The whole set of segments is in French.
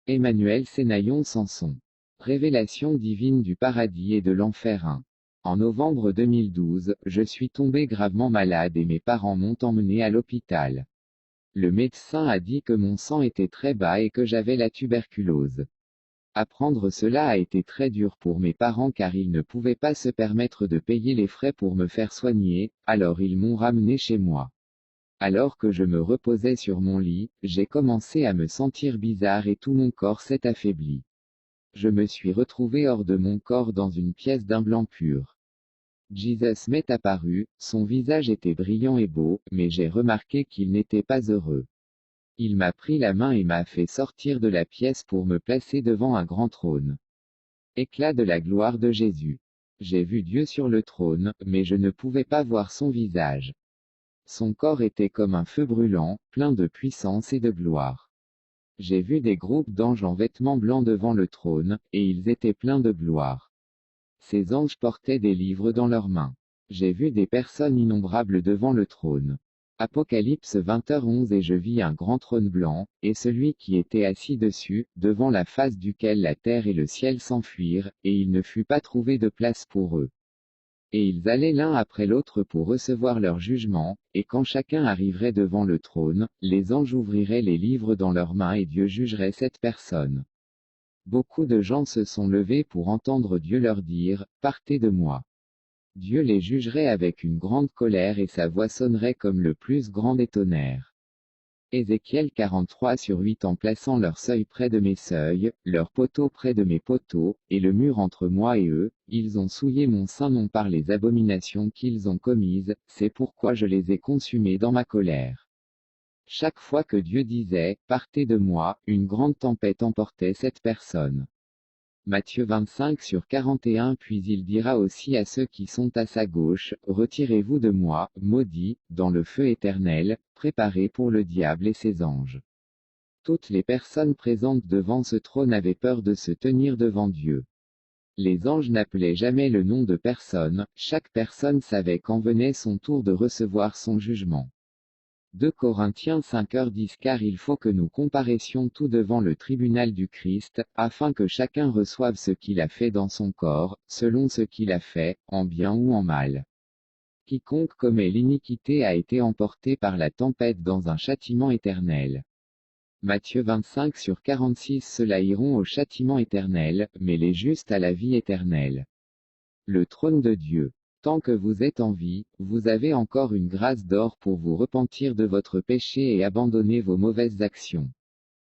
Emmanuel Sénaillon Samson. Révélation divine du paradis et de l'enfer 1. En novembre 2012, je suis tombé gravement malade et mes parents m'ont emmené à l'hôpital. Le médecin a dit que mon sang était très bas et que j'avais la tuberculose. Apprendre cela a été très dur pour mes parents car ils ne pouvaient pas se permettre de payer les frais pour me faire soigner, alors ils m'ont ramené chez moi. Alors que je me reposais sur mon lit, j'ai commencé à me sentir bizarre et tout mon corps s'est affaibli. Je me suis retrouvé hors de mon corps dans une pièce d'un blanc pur. Jesus m'est apparu, son visage était brillant et beau, mais j'ai remarqué qu'il n'était pas heureux. Il m'a pris la main et m'a fait sortir de la pièce pour me placer devant un grand trône. Éclat de la gloire de Jésus. J'ai vu Dieu sur le trône, mais je ne pouvais pas voir son visage. Son corps était comme un feu brûlant, plein de puissance et de gloire. J'ai vu des groupes d'anges en vêtements blancs devant le trône, et ils étaient pleins de gloire. Ces anges portaient des livres dans leurs mains. J'ai vu des personnes innombrables devant le trône. Apocalypse 20h11 Et je vis un grand trône blanc, et celui qui était assis dessus, devant la face duquel la terre et le ciel s'enfuirent, et il ne fut pas trouvé de place pour eux. Et ils allaient l'un après l'autre pour recevoir leur jugement, et quand chacun arriverait devant le trône, les anges ouvriraient les livres dans leurs mains et Dieu jugerait cette personne. Beaucoup de gens se sont levés pour entendre Dieu leur dire, « Partez de moi ». Dieu les jugerait avec une grande colère et sa voix sonnerait comme le plus grand des tonnerres. Ézéchiel 43/8 En plaçant leur seuil près de mes seuils, leurs poteaux près de mes poteaux, et le mur entre moi et eux, ils ont souillé mon saint nom par les abominations qu'ils ont commises, c'est pourquoi je les ai consumés dans ma colère. Chaque fois que Dieu disait, « Partez de moi », une grande tempête emportait cette personne. Matthieu 25/41 Puis il dira aussi à ceux qui sont à sa gauche, « Retirez-vous de moi, maudits, dans le feu éternel, préparé pour le diable et ses anges. » Toutes les personnes présentes devant ce trône avaient peur de se tenir devant Dieu. Les anges n'appelaient jamais le nom de personne, chaque personne savait quand venait son tour de recevoir son jugement. 2 Corinthiens 5h10 Car il faut que nous comparaissions tout devant le tribunal du Christ, afin que chacun reçoive ce qu'il a fait dans son corps, selon ce qu'il a fait, en bien ou en mal. Quiconque commet l'iniquité a été emporté par la tempête dans un châtiment éternel. Matthieu 25/46 Ceux-là iront au châtiment éternel, mais les justes à la vie éternelle. Le trône de Dieu. Tant que vous êtes en vie, vous avez encore une grâce d'or pour vous repentir de votre péché et abandonner vos mauvaises actions.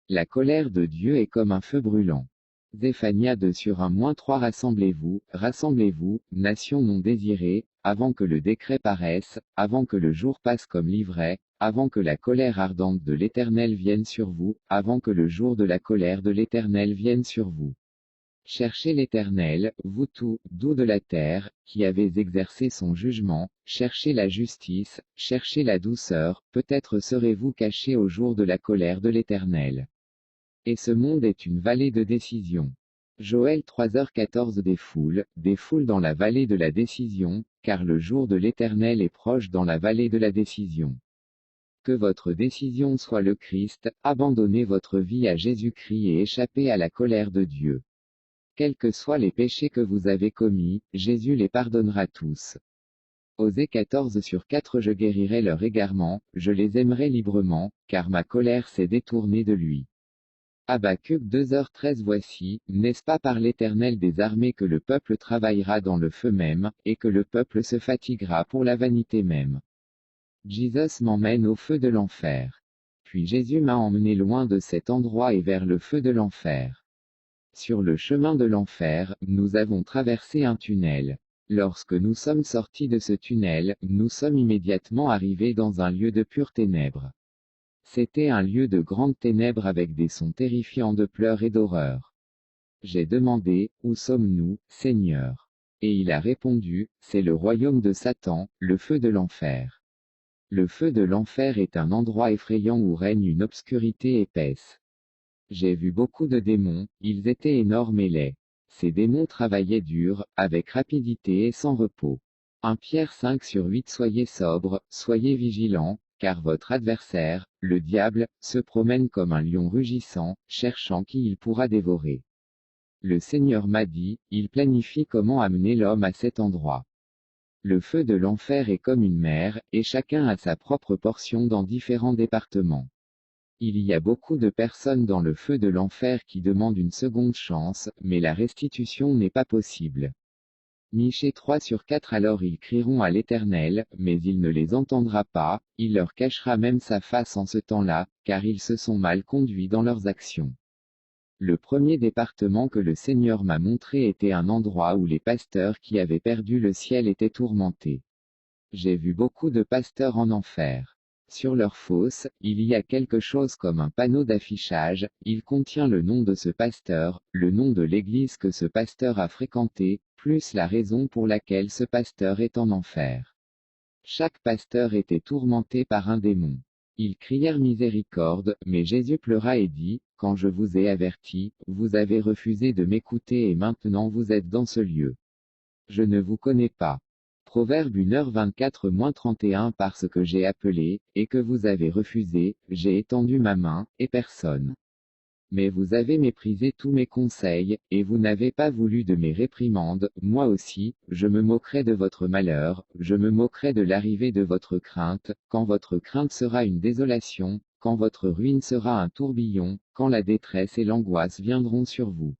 La colère de Dieu est comme un feu brûlant. Zéphania 2/1-3 Rassemblez-vous, rassemblez-vous, nations non désirées, avant que le décret paraisse, avant que le jour passe comme l'ivraie, avant que la colère ardente de l'Éternel vienne sur vous, avant que le jour de la colère de l'Éternel vienne sur vous. Cherchez l'Éternel, vous tous, doux de la terre, qui avez exercé son jugement, cherchez la justice, cherchez la douceur, peut-être serez-vous cachés au jour de la colère de l'Éternel. Et ce monde est une vallée de décision. Joël 3h14 Des foules dans la vallée de la décision, car le jour de l'Éternel est proche dans la vallée de la décision. Que votre décision soit le Christ, abandonnez votre vie à Jésus-Christ et échappez à la colère de Dieu. Quels que soient les péchés que vous avez commis, Jésus les pardonnera tous. Osée 14/4 Je guérirai leur égarement, je les aimerai librement, car ma colère s'est détournée de lui. Habacuc 2h13 Voici, n'est-ce pas par l'Éternel des armées que le peuple travaillera dans le feu même, et que le peuple se fatiguera pour la vanité même. Jesus m'emmène au feu de l'enfer. Puis Jésus m'a emmené loin de cet endroit et vers le feu de l'enfer. Sur le chemin de l'enfer, nous avons traversé un tunnel. Lorsque nous sommes sortis de ce tunnel, nous sommes immédiatement arrivés dans un lieu de pures ténèbres. C'était un lieu de grandes ténèbres avec des sons terrifiants de pleurs et d'horreur. J'ai demandé, où sommes-nous, Seigneur? Et il a répondu, c'est le royaume de Satan, le feu de l'enfer. Le feu de l'enfer est un endroit effrayant où règne une obscurité épaisse. J'ai vu beaucoup de démons, ils étaient énormes et laids. Ces démons travaillaient dur, avec rapidité et sans repos. 1 Pierre 5/8 Soyez sobres, soyez vigilants, car votre adversaire, le diable, se promène comme un lion rugissant, cherchant qui il pourra dévorer. Le Seigneur m'a dit, il planifie comment amener l'homme à cet endroit. Le feu de l'enfer est comme une mer, et chacun a sa propre portion dans différents départements. Il y a beaucoup de personnes dans le feu de l'enfer qui demandent une seconde chance, mais la restitution n'est pas possible. Michée 3/4. Alors ils crieront à l'Éternel, mais il ne les entendra pas, il leur cachera même sa face en ce temps-là, car ils se sont mal conduits dans leurs actions. Le premier département que le Seigneur m'a montré était un endroit où les pasteurs qui avaient perdu le ciel étaient tourmentés. J'ai vu beaucoup de pasteurs en enfer. Sur leur fosse, il y a quelque chose comme un panneau d'affichage, il contient le nom de ce pasteur, le nom de l'église que ce pasteur a fréquentée, plus la raison pour laquelle ce pasteur est en enfer. Chaque pasteur était tourmenté par un démon. Ils crièrent miséricorde, mais Jésus pleura et dit, « Quand je vous ai averti, vous avez refusé de m'écouter et maintenant vous êtes dans ce lieu. Je ne vous connais pas. » Proverbe 1h24-31. Parce que j'ai appelé, et que vous avez refusé, j'ai étendu ma main, et personne. Mais vous avez méprisé tous mes conseils, et vous n'avez pas voulu de mes réprimandes, moi aussi, je me moquerai de votre malheur, je me moquerai de l'arrivée de votre crainte, quand votre crainte sera une désolation, quand votre ruine sera un tourbillon, quand la détresse et l'angoisse viendront sur vous.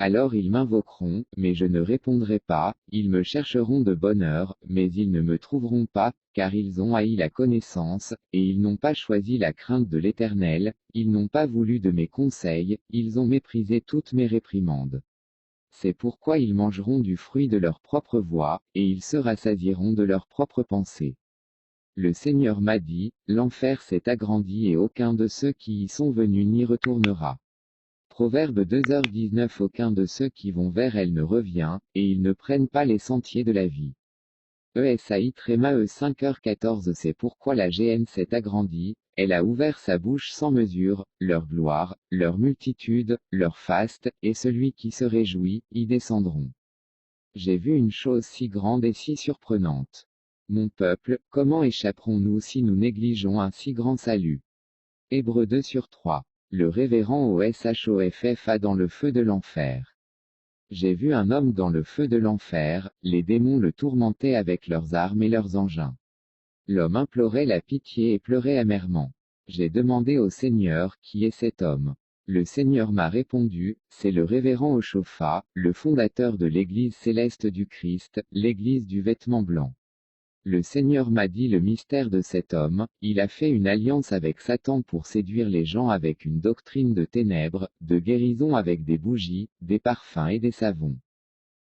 Alors ils m'invoqueront, mais je ne répondrai pas, ils me chercheront de bonne heure, mais ils ne me trouveront pas, car ils ont haï la connaissance, et ils n'ont pas choisi la crainte de l'Éternel, ils n'ont pas voulu de mes conseils, ils ont méprisé toutes mes réprimandes. C'est pourquoi ils mangeront du fruit de leur propre voix, et ils se rassasieront de leurs propres pensées. Le Seigneur m'a dit, l'enfer s'est agrandi et aucun de ceux qui y sont venus n'y retournera. Proverbe 2h19. Aucun de ceux qui vont vers elle ne revient, et ils ne prennent pas les sentiers de la vie. ESAI Tréma 5h14. C'est pourquoi la GN s'est agrandie, elle a ouvert sa bouche sans mesure, leur gloire, leur multitude, leur faste, et celui qui se réjouit, y descendront. J'ai vu une chose si grande et si surprenante. Mon peuple, comment échapperons-nous si nous négligeons un si grand salut? Hébreux 2/3. Le révérend OSHOFFA dans le feu de l'enfer. J'ai vu un homme dans le feu de l'enfer, les démons le tourmentaient avec leurs armes et leurs engins. L'homme implorait la pitié et pleurait amèrement. J'ai demandé au Seigneur, qui est cet homme? Le Seigneur m'a répondu, c'est le révérend Oshofa, le fondateur de l'Église céleste du Christ, l'Église du vêtement blanc. Le Seigneur m'a dit le mystère de cet homme, il a fait une alliance avec Satan pour séduire les gens avec une doctrine de ténèbres, de guérison avec des bougies, des parfums et des savons.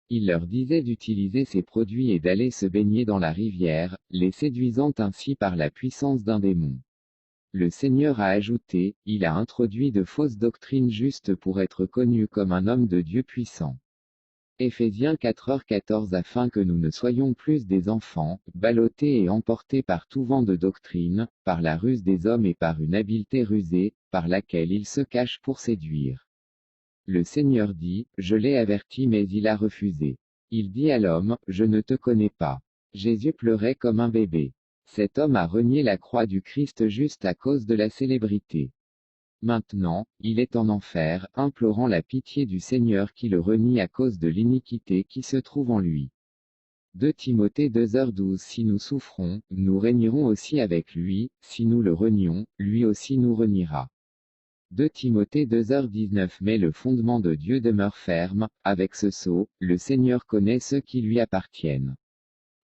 Il leur disait d'utiliser ces produits et d'aller se baigner dans la rivière, les séduisant ainsi par la puissance d'un démon. Le Seigneur a ajouté, il a introduit de fausses doctrines justes pour être connu comme un homme de Dieu puissant. Éphésiens 4h14. Afin que nous ne soyons plus des enfants, ballottés et emportés par tout vent de doctrine, par la ruse des hommes et par une habileté rusée, par laquelle ils se cachent pour séduire. Le Seigneur dit, je l'ai averti mais il a refusé. Il dit à l'homme, je ne te connais pas. Jésus pleurait comme un bébé. Cet homme a renié la croix du Christ juste à cause de la célébrité. Maintenant, il est en enfer, implorant la pitié du Seigneur qui le renie à cause de l'iniquité qui se trouve en lui. 2 Timothée 2h12. Si nous souffrons, nous régnerons aussi avec lui, si nous le renions, lui aussi nous reniera. 2 Timothée 2h19. Mais le fondement de Dieu demeure ferme, avec ce sceau, le Seigneur connaît ceux qui lui appartiennent.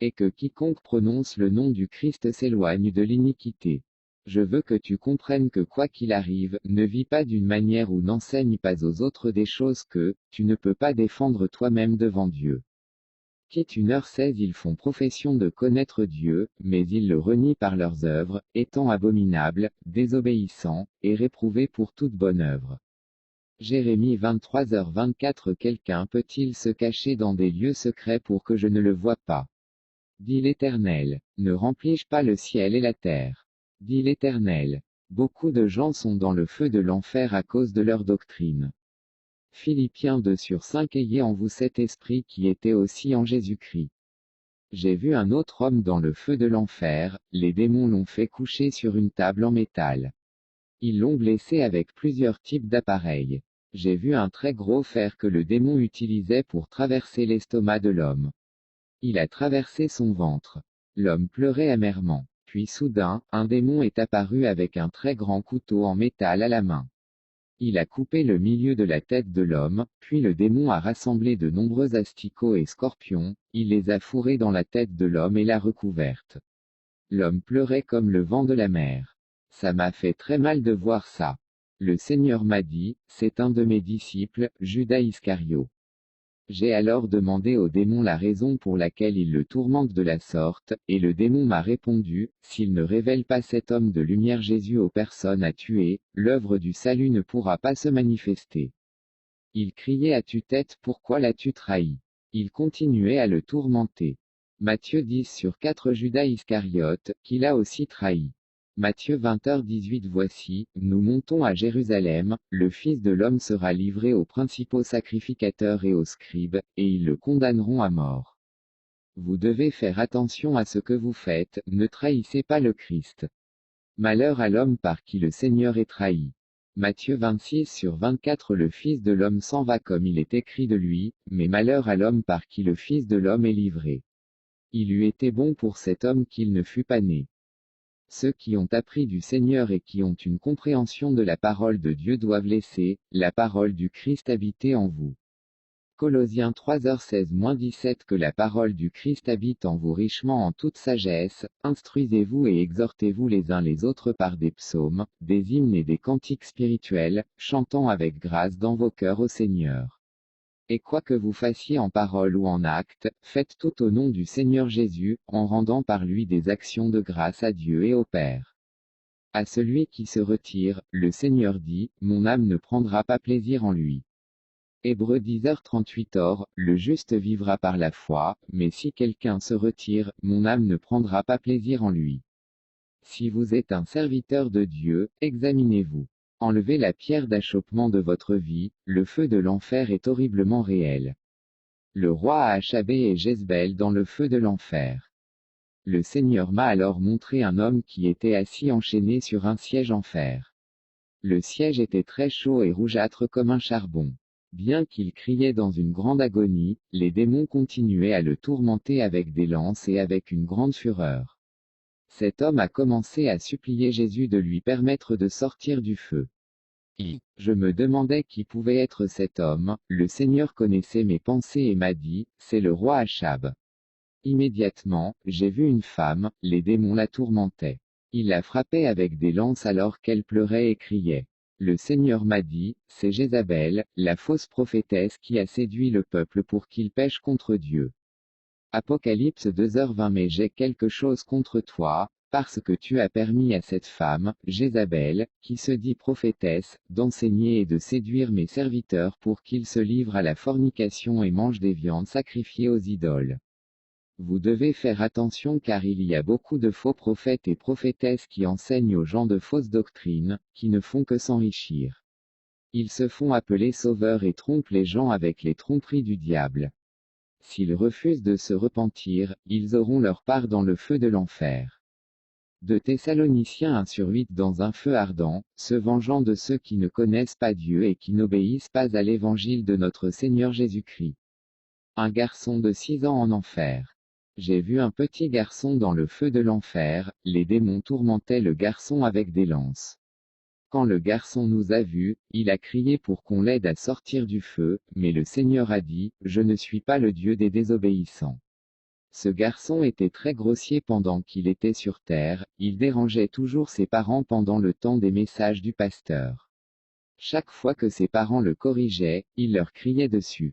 Et que quiconque prononce le nom du Christ s'éloigne de l'iniquité. Je veux que tu comprennes que quoi qu'il arrive, ne vis pas d'une manière ou n'enseigne pas aux autres des choses que, tu ne peux pas défendre toi-même devant Dieu. Quitte 1h16. Ils font profession de connaître Dieu, mais ils le renient par leurs œuvres, étant abominables, désobéissants, et réprouvés pour toute bonne œuvre. Jérémie 23h24. Quelqu'un peut-il se cacher dans des lieux secrets pour que je ne le voie pas? Dit l'Éternel, ne remplis-je pas le ciel et la terre? Dit l'Éternel. Beaucoup de gens sont dans le feu de l'enfer à cause de leur doctrine. Philippiens 2/5. Ayez en vous cet esprit qui était aussi en Jésus-Christ. J'ai vu un autre homme dans le feu de l'enfer, les démons l'ont fait coucher sur une table en métal. Ils l'ont blessé avec plusieurs types d'appareils. J'ai vu un très gros fer que le démon utilisait pour traverser l'estomac de l'homme. Il a traversé son ventre. L'homme pleurait amèrement. Puis soudain, un démon est apparu avec un très grand couteau en métal à la main. Il a coupé le milieu de la tête de l'homme, puis le démon a rassemblé de nombreux asticots et scorpions, il les a fourrés dans la tête de l'homme et l'a recouverte. L'homme pleurait comme le vent de la mer. Ça m'a fait très mal de voir ça. Le Seigneur m'a dit, c'est un de mes disciples, Judas Iscario. J'ai alors demandé au démon la raison pour laquelle il le tourmente de la sorte, et le démon m'a répondu, s'il ne révèle pas cet homme de lumière Jésus aux personnes à tuer, l'œuvre du salut ne pourra pas se manifester. Il criait à tue-tête, pourquoi l'as-tu trahi? Il continuait à le tourmenter. Matthieu 10/4 Judas Iscariote, qui l'a aussi trahi. Matthieu 20h18 Voici, nous montons à Jérusalem, le Fils de l'homme sera livré aux principaux sacrificateurs et aux scribes, et ils le condamneront à mort. Vous devez faire attention à ce que vous faites, ne trahissez pas le Christ. Malheur à l'homme par qui le Seigneur est trahi. Matthieu 26/24 Le Fils de l'homme s'en va comme il est écrit de lui, mais malheur à l'homme par qui le Fils de l'homme est livré. Il eût été bon pour cet homme qu'il ne fût pas né. Ceux qui ont appris du Seigneur et qui ont une compréhension de la parole de Dieu doivent laisser la parole du Christ habiter en vous. Colossiens 3h16-17 Que la parole du Christ habite en vous richement en toute sagesse, instruisez-vous et exhortez-vous les uns les autres par des psaumes, des hymnes et des cantiques spirituels, chantant avec grâce dans vos cœurs au Seigneur. Et quoi que vous fassiez en parole ou en acte, faites tout au nom du Seigneur Jésus, en rendant par lui des actions de grâce à Dieu et au Père. À celui qui se retire, le Seigneur dit, mon âme ne prendra pas plaisir en lui. Hébreux 10h38 Or, le juste vivra par la foi, mais si quelqu'un se retire, mon âme ne prendra pas plaisir en lui. Si vous êtes un serviteur de Dieu, examinez-vous. Enlevez la pierre d'achoppement de votre vie, le feu de l'enfer est horriblement réel. Le roi a Achabé et Jézabel dans le feu de l'enfer. Le Seigneur m'a alors montré un homme qui était assis enchaîné sur un siège en fer. Le siège était très chaud et rougeâtre comme un charbon. Bien qu'il criait dans une grande agonie, les démons continuaient à le tourmenter avec des lances et avec une grande fureur. Cet homme a commencé à supplier Jésus de lui permettre de sortir du feu. Je me demandais qui pouvait être cet homme, le Seigneur connaissait mes pensées et m'a dit, c'est le roi Achab. Immédiatement, j'ai vu une femme, les démons la tourmentaient. Il la frappait avec des lances alors qu'elle pleurait et criait. Le Seigneur m'a dit, c'est Jézabel, la fausse prophétesse qui a séduit le peuple pour qu'il pêche contre Dieu. Apocalypse 2h20 Mais j'ai quelque chose contre toi, parce que tu as permis à cette femme, Jézabel, qui se dit prophétesse, d'enseigner et de séduire mes serviteurs pour qu'ils se livrent à la fornication et mangent des viandes sacrifiées aux idoles. Vous devez faire attention car il y a beaucoup de faux prophètes et prophétesses qui enseignent aux gens de fausses doctrines, qui ne font que s'enrichir. Ils se font appeler sauveurs et trompent les gens avec les tromperies du diable. S'ils refusent de se repentir, ils auront leur part dans le feu de l'enfer. De Thessaloniciens 1/8 Dans un feu ardent, se vengeant de ceux qui ne connaissent pas Dieu et qui n'obéissent pas à l'évangile de notre Seigneur Jésus-Christ. Un garçon de 6 ans en enfer. J'ai vu un petit garçon dans le feu de l'enfer, les démons tourmentaient le garçon avec des lances. Quand le garçon nous a vus, il a crié pour qu'on l'aide à sortir du feu, mais le Seigneur a dit, je ne suis pas le Dieu des désobéissants. Ce garçon était très grossier pendant qu'il était sur terre, il dérangeait toujours ses parents pendant le temps des messages du pasteur. Chaque fois que ses parents le corrigeaient, il leur criait dessus.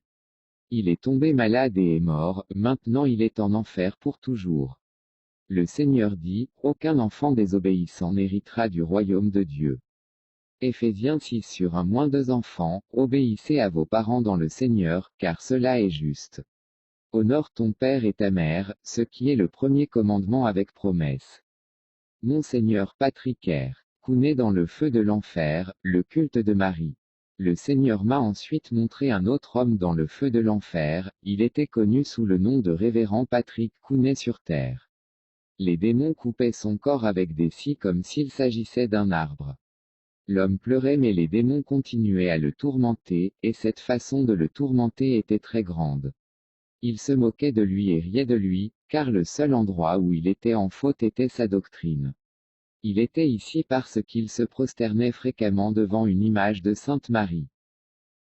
Il est tombé malade et est mort, maintenant il est en enfer pour toujours. Le Seigneur dit, aucun enfant désobéissant n'héritera du royaume de Dieu. Éphésiens 6/1 Enfants, obéissez à vos parents dans le Seigneur, car cela est juste. Honore ton père et ta mère, ce qui est le premier commandement avec promesse. Monseigneur Patrick R. Counet dans le feu de l'enfer, le culte de Marie. Le Seigneur m'a ensuite montré un autre homme dans le feu de l'enfer, il était connu sous le nom de révérend Patrick Counet sur terre. Les démons coupaient son corps avec des scies comme s'il s'agissait d'un arbre. L'homme pleurait mais les démons continuaient à le tourmenter, et cette façon de le tourmenter était très grande. Ils se moquaient de lui et riaient de lui, car le seul endroit où il était en faute était sa doctrine. Il était ici parce qu'il se prosternait fréquemment devant une image de Sainte Marie.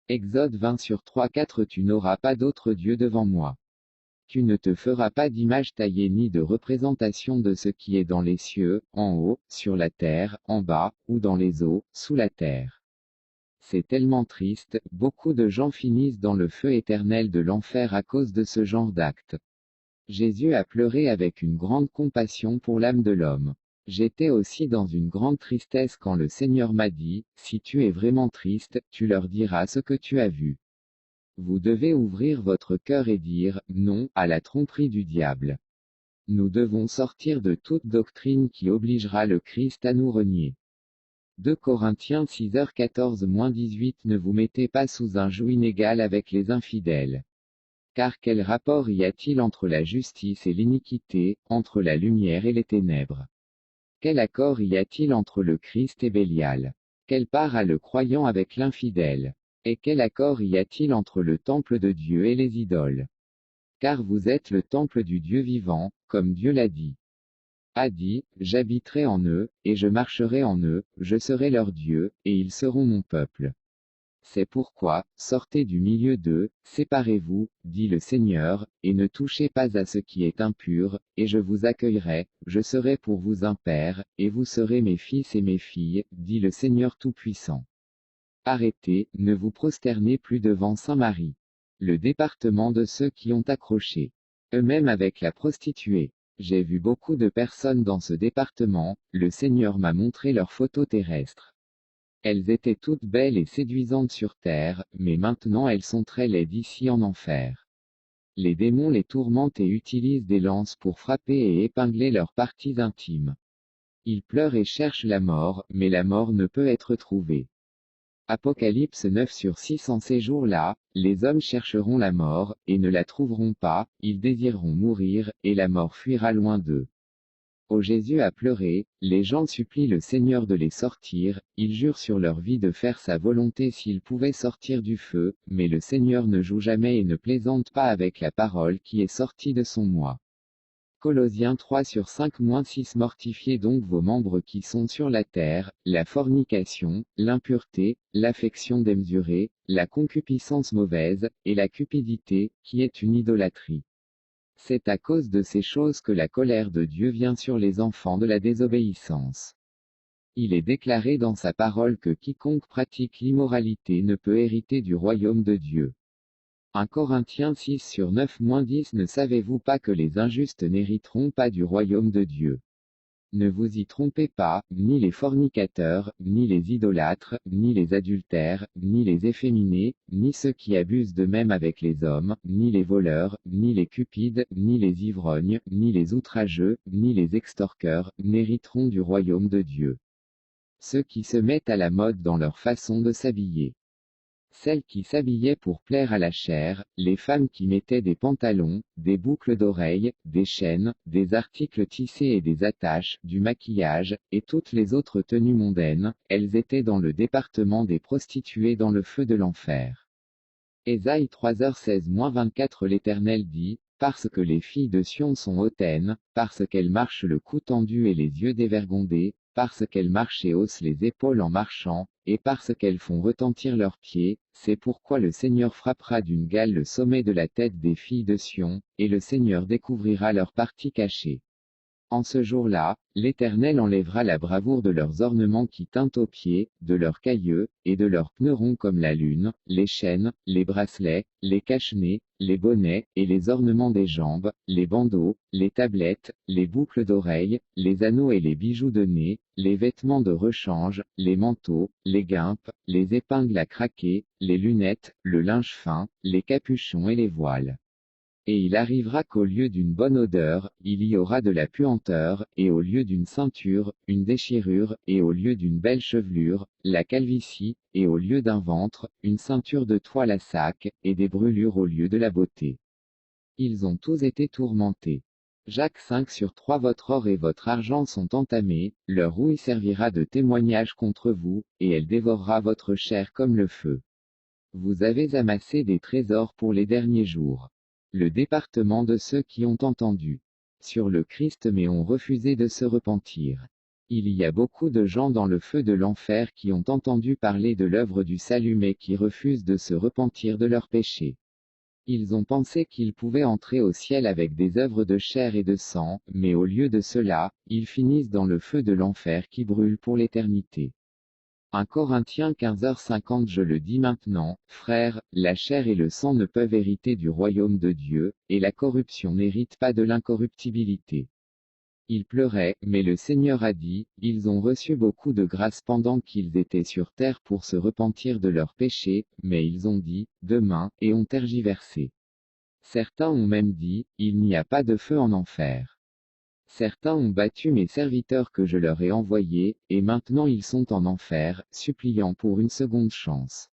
Exode 20 sur 3-4 Tu n'auras pas d'autre Dieu devant moi. Tu ne te feras pas d'image taillée ni de représentation de ce qui est dans les cieux, en haut, sur la terre, en bas, ou dans les eaux, sous la terre. C'est tellement triste, beaucoup de gens finissent dans le feu éternel de l'enfer à cause de ce genre d'acte. Jésus a pleuré avec une grande compassion pour l'âme de l'homme. J'étais aussi dans une grande tristesse quand le Seigneur m'a dit, si tu es vraiment triste, tu leur diras ce que tu as vu. Vous devez ouvrir votre cœur et dire, non, à la tromperie du diable. Nous devons sortir de toute doctrine qui obligera le Christ à nous renier. 2 Corinthiens 6h14-18 Ne vous mettez pas sous un joug inégal avec les infidèles. Car quel rapport y a-t-il entre la justice et l'iniquité, entre la lumière et les ténèbres? Quel accord y a-t-il entre le Christ et Bélial? Quelle part a le croyant avec l'infidèle? Et quel accord y a-t-il entre le temple de Dieu et les idoles? Car vous êtes le temple du Dieu vivant, comme Dieu l'a dit. A dit, j'habiterai en eux, et je marcherai en eux, je serai leur Dieu, et ils seront mon peuple. C'est pourquoi, sortez du milieu d'eux, séparez-vous, dit le Seigneur, et ne touchez pas à ce qui est impur, et je vous accueillerai, je serai pour vous un père, et vous serez mes fils et mes filles, dit le Seigneur Tout-Puissant. Arrêtez, ne vous prosternez plus devant Saint-Marie. Le département de ceux qui ont accroché. Eux-mêmes avec la prostituée. J'ai vu beaucoup de personnes dans ce département, le Seigneur m'a montré leurs photos terrestres. Elles étaient toutes belles et séduisantes sur terre, mais maintenant elles sont très laides ici en enfer. Les démons les tourmentent et utilisent des lances pour frapper et épingler leurs parties intimes. Ils pleurent et cherchent la mort, mais la mort ne peut être trouvée. Apocalypse 9 sur 6 En ces jours-là, les hommes chercheront la mort, et ne la trouveront pas, ils désireront mourir, et la mort fuira loin d'eux. Oh Jésus a pleuré, les gens supplient le Seigneur de les sortir, ils jurent sur leur vie de faire sa volonté s'ils pouvaient sortir du feu, mais le Seigneur ne joue jamais et ne plaisante pas avec la parole qui est sortie de son moi. Colossiens 3 sur 5-6 Mortifiez donc vos membres qui sont sur la terre, la fornication, l'impureté, l'affection démesurée, la concupiscence mauvaise, et la cupidité, qui est une idolâtrie. C'est à cause de ces choses que la colère de Dieu vient sur les enfants de la désobéissance. Il est déclaré dans sa parole que quiconque pratique l'immoralité ne peut hériter du royaume de Dieu. 1 Corinthiens 6 sur 9-10 Ne savez-vous pas que les injustes n'hériteront pas du royaume de Dieu? Ne vous y trompez pas, ni les fornicateurs, ni les idolâtres, ni les adultères, ni les efféminés, ni ceux qui abusent d'eux-mêmes avec les hommes, ni les voleurs, ni les cupides, ni les ivrognes, ni les outrageux, ni les extorqueurs, n'hériteront du royaume de Dieu. Ceux qui se mettent à la mode dans leur façon de s'habiller. Celles qui s'habillaient pour plaire à la chair, les femmes qui mettaient des pantalons, des boucles d'oreilles, des chaînes, des articles tissés et des attaches, du maquillage, et toutes les autres tenues mondaines, elles étaient dans le département des prostituées dans le feu de l'enfer. Ésaïe 3h16-24 L'Éternel dit, parce que les filles de Sion sont hautaines, parce qu'elles marchent le cou tendu et les yeux dévergondés, parce qu'elles marchent et haussent les épaules en marchant, et parce qu'elles font retentir leurs pieds, c'est pourquoi le Seigneur frappera d'une gale le sommet de la tête des filles de Sion, et le Seigneur découvrira leurs parties cachées. En ce jour-là, l'Éternel enlèvera la bravoure de leurs ornements qui teintent aux pieds, de leurs cailleux, et de leurs pneus ronds comme la lune, les chaînes, les bracelets, les cache-nez, les bonnets, et les ornements des jambes, les bandeaux, les tablettes, les boucles d'oreilles, les anneaux et les bijoux de nez, les vêtements de rechange, les manteaux, les guimpes, les épingles à craquer, les lunettes, le linge fin, les capuchons et les voiles. Et il arrivera qu'au lieu d'une bonne odeur, il y aura de la puanteur, et au lieu d'une ceinture, une déchirure, et au lieu d'une belle chevelure, la calvitie, et au lieu d'un ventre, une ceinture de toile à sac, et des brûlures au lieu de la beauté. Ils ont tous été tourmentés. Jacques 5/3 Votre or et votre argent sont entamés, leur rouille servira de témoignage contre vous, et elle dévorera votre chair comme le feu. Vous avez amassé des trésors pour les derniers jours. Le département de ceux qui ont entendu sur le Christ mais ont refusé de se repentir. Il y a beaucoup de gens dans le feu de l'enfer qui ont entendu parler de l'œuvre du salut mais qui refusent de se repentir de leurs péchés. Ils ont pensé qu'ils pouvaient entrer au ciel avec des œuvres de chair et de sang, mais au lieu de cela, ils finissent dans le feu de l'enfer qui brûle pour l'éternité. 1 Corinthiens 15h50 Je le dis maintenant, frères, la chair et le sang ne peuvent hériter du royaume de Dieu, et la corruption n'hérite pas de l'incorruptibilité. Ils pleuraient, mais le Seigneur a dit, ils ont reçu beaucoup de grâce pendant qu'ils étaient sur terre pour se repentir de leurs péchés, mais ils ont dit, demain, et ont tergiversé. Certains ont même dit, il n'y a pas de feu en enfer. Certains ont battu mes serviteurs que je leur ai envoyés, et maintenant ils sont en enfer, suppliant pour une seconde chance.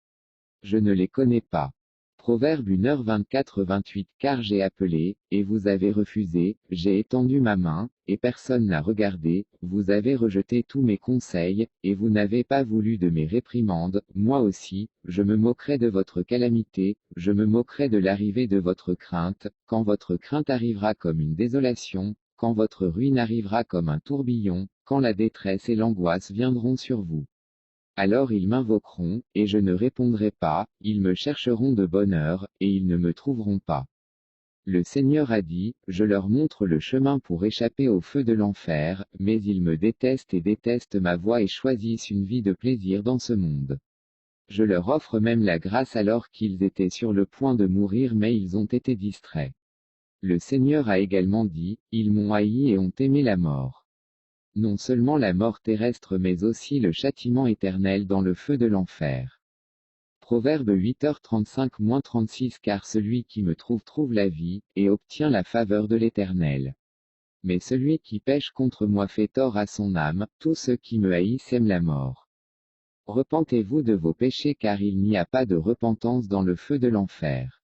Je ne les connais pas. Proverbe 1h24-28 Car j'ai appelé, et vous avez refusé, j'ai étendu ma main, et personne n'a regardé, vous avez rejeté tous mes conseils, et vous n'avez pas voulu de mes réprimandes, moi aussi, je me moquerai de votre calamité, je me moquerai de l'arrivée de votre crainte, quand votre crainte arrivera comme une désolation, quand votre ruine arrivera comme un tourbillon, quand la détresse et l'angoisse viendront sur vous. Alors ils m'invoqueront, et je ne répondrai pas, ils me chercheront de bonne heure, et ils ne me trouveront pas. Le Seigneur a dit, je leur montre le chemin pour échapper au feu de l'enfer, mais ils me détestent et détestent ma voix et choisissent une vie de plaisir dans ce monde. Je leur offre même la grâce alors qu'ils étaient sur le point de mourir mais ils ont été distraits. Le Seigneur a également dit, ils m'ont haï et ont aimé la mort. Non seulement la mort terrestre mais aussi le châtiment éternel dans le feu de l'enfer. Proverbe 8h35-36 Car celui qui me trouve la vie, et obtient la faveur de l'Éternel. Mais celui qui pêche contre moi fait tort à son âme, tous ceux qui me haïssent aiment la mort. Repentez-vous de vos péchés car il n'y a pas de repentance dans le feu de l'enfer.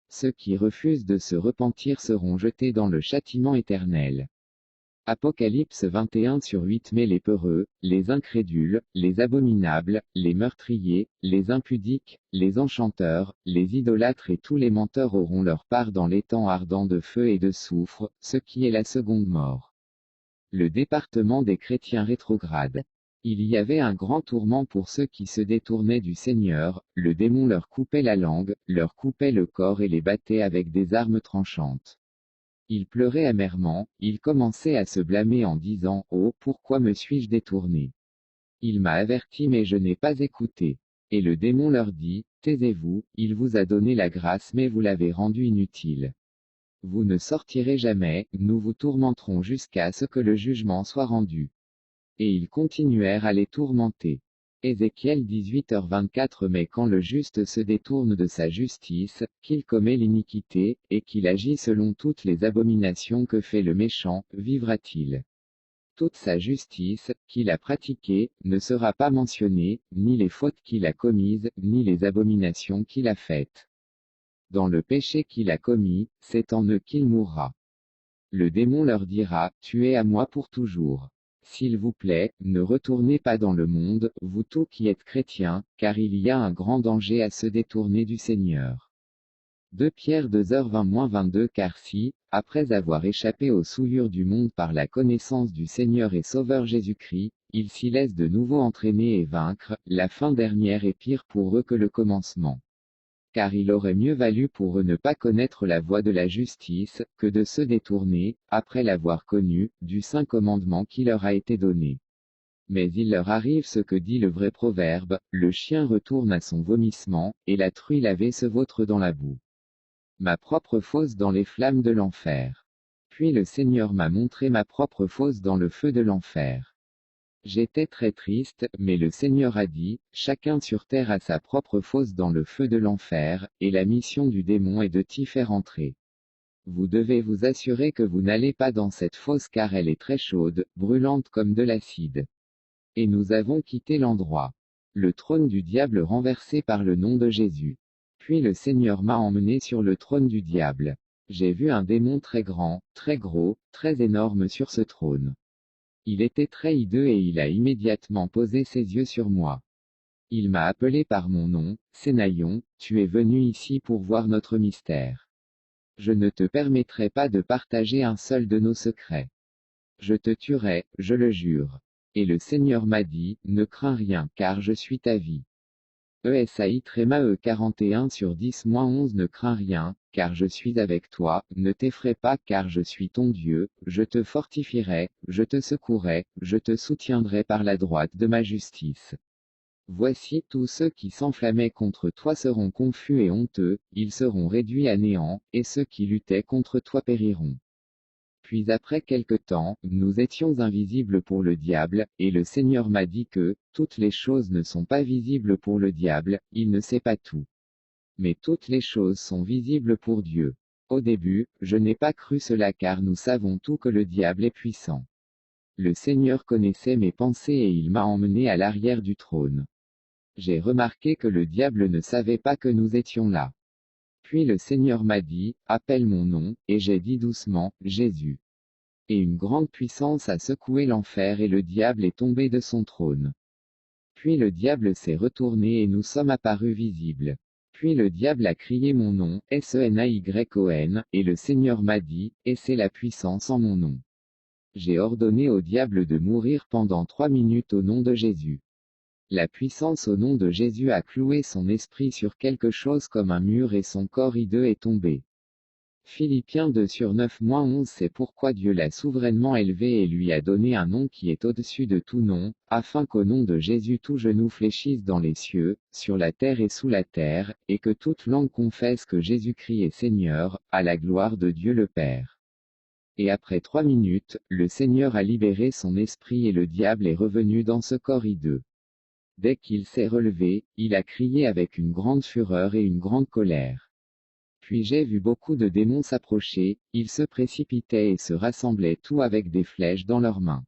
Ceux qui refusent de se repentir seront jetés dans le châtiment éternel. Apocalypse 21/8 Mais les peureux, les incrédules, les abominables, les meurtriers, les impudiques, les enchanteurs, les idolâtres et tous les menteurs auront leur part dans l'étang ardent de feu et de soufre, ce qui est la seconde mort. Le département des chrétiens rétrogrades. Il y avait un grand tourment pour ceux qui se détournaient du Seigneur, le démon leur coupait la langue, leur coupait le corps et les battait avec des armes tranchantes. Ils pleuraient amèrement, ils commençaient à se blâmer en disant « Oh, pourquoi me suis-je détourné? Il m'a averti mais je n'ai pas écouté. » Et le démon leur dit « Taisez-vous, il vous a donné la grâce mais vous l'avez rendue inutile. Vous ne sortirez jamais, nous vous tourmenterons jusqu'à ce que le jugement soit rendu. » Et ils continuèrent à les tourmenter. Ézéchiel 18h24 Mais quand le juste se détourne de sa justice, qu'il commet l'iniquité, et qu'il agit selon toutes les abominations que fait le méchant, vivra-t-il? Toute sa justice, qu'il a pratiquée, ne sera pas mentionnée, ni les fautes qu'il a commises, ni les abominations qu'il a faites. Dans le péché qu'il a commis, c'est en eux qu'il mourra. Le démon leur dira, tuez à moi pour toujours. S'il vous plaît, ne retournez pas dans le monde, vous tous qui êtes chrétiens, car il y a un grand danger à se détourner du Seigneur. 2 Pierre 2h20-22 Car si, après avoir échappé aux souillures du monde par la connaissance du Seigneur et Sauveur Jésus-Christ, ils s'y laissent de nouveau entraîner et vaincre, la fin dernière est pire pour eux que le commencement. Car il aurait mieux valu pour eux ne pas connaître la voie de la justice, que de se détourner, après l'avoir connue, du saint commandement qui leur a été donné. Mais il leur arrive ce que dit le vrai proverbe, le chien retourne à son vomissement, et la truie lavée se vautre dans la boue. Ma propre fosse dans les flammes de l'enfer. Puis le Seigneur m'a montré ma propre fosse dans le feu de l'enfer. J'étais très triste, mais le Seigneur a dit, chacun sur terre a sa propre fosse dans le feu de l'enfer, et la mission du démon est de t'y faire entrer. Vous devez vous assurer que vous n'allez pas dans cette fosse car elle est très chaude, brûlante comme de l'acide. Et nous avons quitté l'endroit. Le trône du diable renversé par le nom de Jésus. Puis le Seigneur m'a emmené sur le trône du diable. J'ai vu un démon très grand, très gros, très énorme sur ce trône. Il était très hideux et il a immédiatement posé ses yeux sur moi. Il m'a appelé par mon nom, Sénaïon, tu es venu ici pour voir notre mystère. Je ne te permettrai pas de partager un seul de nos secrets. Je te tuerai, je le jure. Et le Seigneur m'a dit, ne crains rien car je suis ta vie. ESAI Tréma E 41/10-11 Ne crains rien, car je suis avec toi, ne t'effraie pas car je suis ton Dieu, je te fortifierai, je te secourrai, je te soutiendrai par la droite de ma justice. Voici tous ceux qui s'enflammaient contre toi seront confus et honteux, ils seront réduits à néant, et ceux qui luttaient contre toi périront. Puis après quelque temps, nous étions invisibles pour le diable, et le Seigneur m'a dit que, toutes les choses ne sont pas visibles pour le diable, il ne sait pas tout. Mais toutes les choses sont visibles pour Dieu. Au début, je n'ai pas cru cela car nous savons tout que le diable est puissant. Le Seigneur connaissait mes pensées et il m'a emmené à l'arrière du trône. J'ai remarqué que le diable ne savait pas que nous étions là. Puis le Seigneur m'a dit, appelle mon nom, et j'ai dit doucement, Jésus. Et une grande puissance a secoué l'enfer et le diable est tombé de son trône. Puis le diable s'est retourné et nous sommes apparus visibles. Puis le diable a crié mon nom, Senayon, et le Seigneur m'a dit, et c'est la puissance en mon nom. J'ai ordonné au diable de mourir pendant 3 minutes au nom de Jésus. La puissance au nom de Jésus a cloué son esprit sur quelque chose comme un mur et son corps hideux est tombé. Philippiens 2/9-11 C'est pourquoi Dieu l'a souverainement élevé et lui a donné un nom qui est au-dessus de tout nom, afin qu'au nom de Jésus tout genou fléchisse dans les cieux, sur la terre et sous la terre, et que toute langue confesse que Jésus-Christ est Seigneur, à la gloire de Dieu le Père. Et après 3 minutes, le Seigneur a libéré son esprit et le diable est revenu dans ce corps hideux. Dès qu'il s'est relevé, il a crié avec une grande fureur et une grande colère. Puis j'ai vu beaucoup de démons s'approcher, ils se précipitaient et se rassemblaient tous avec des flèches dans leurs mains.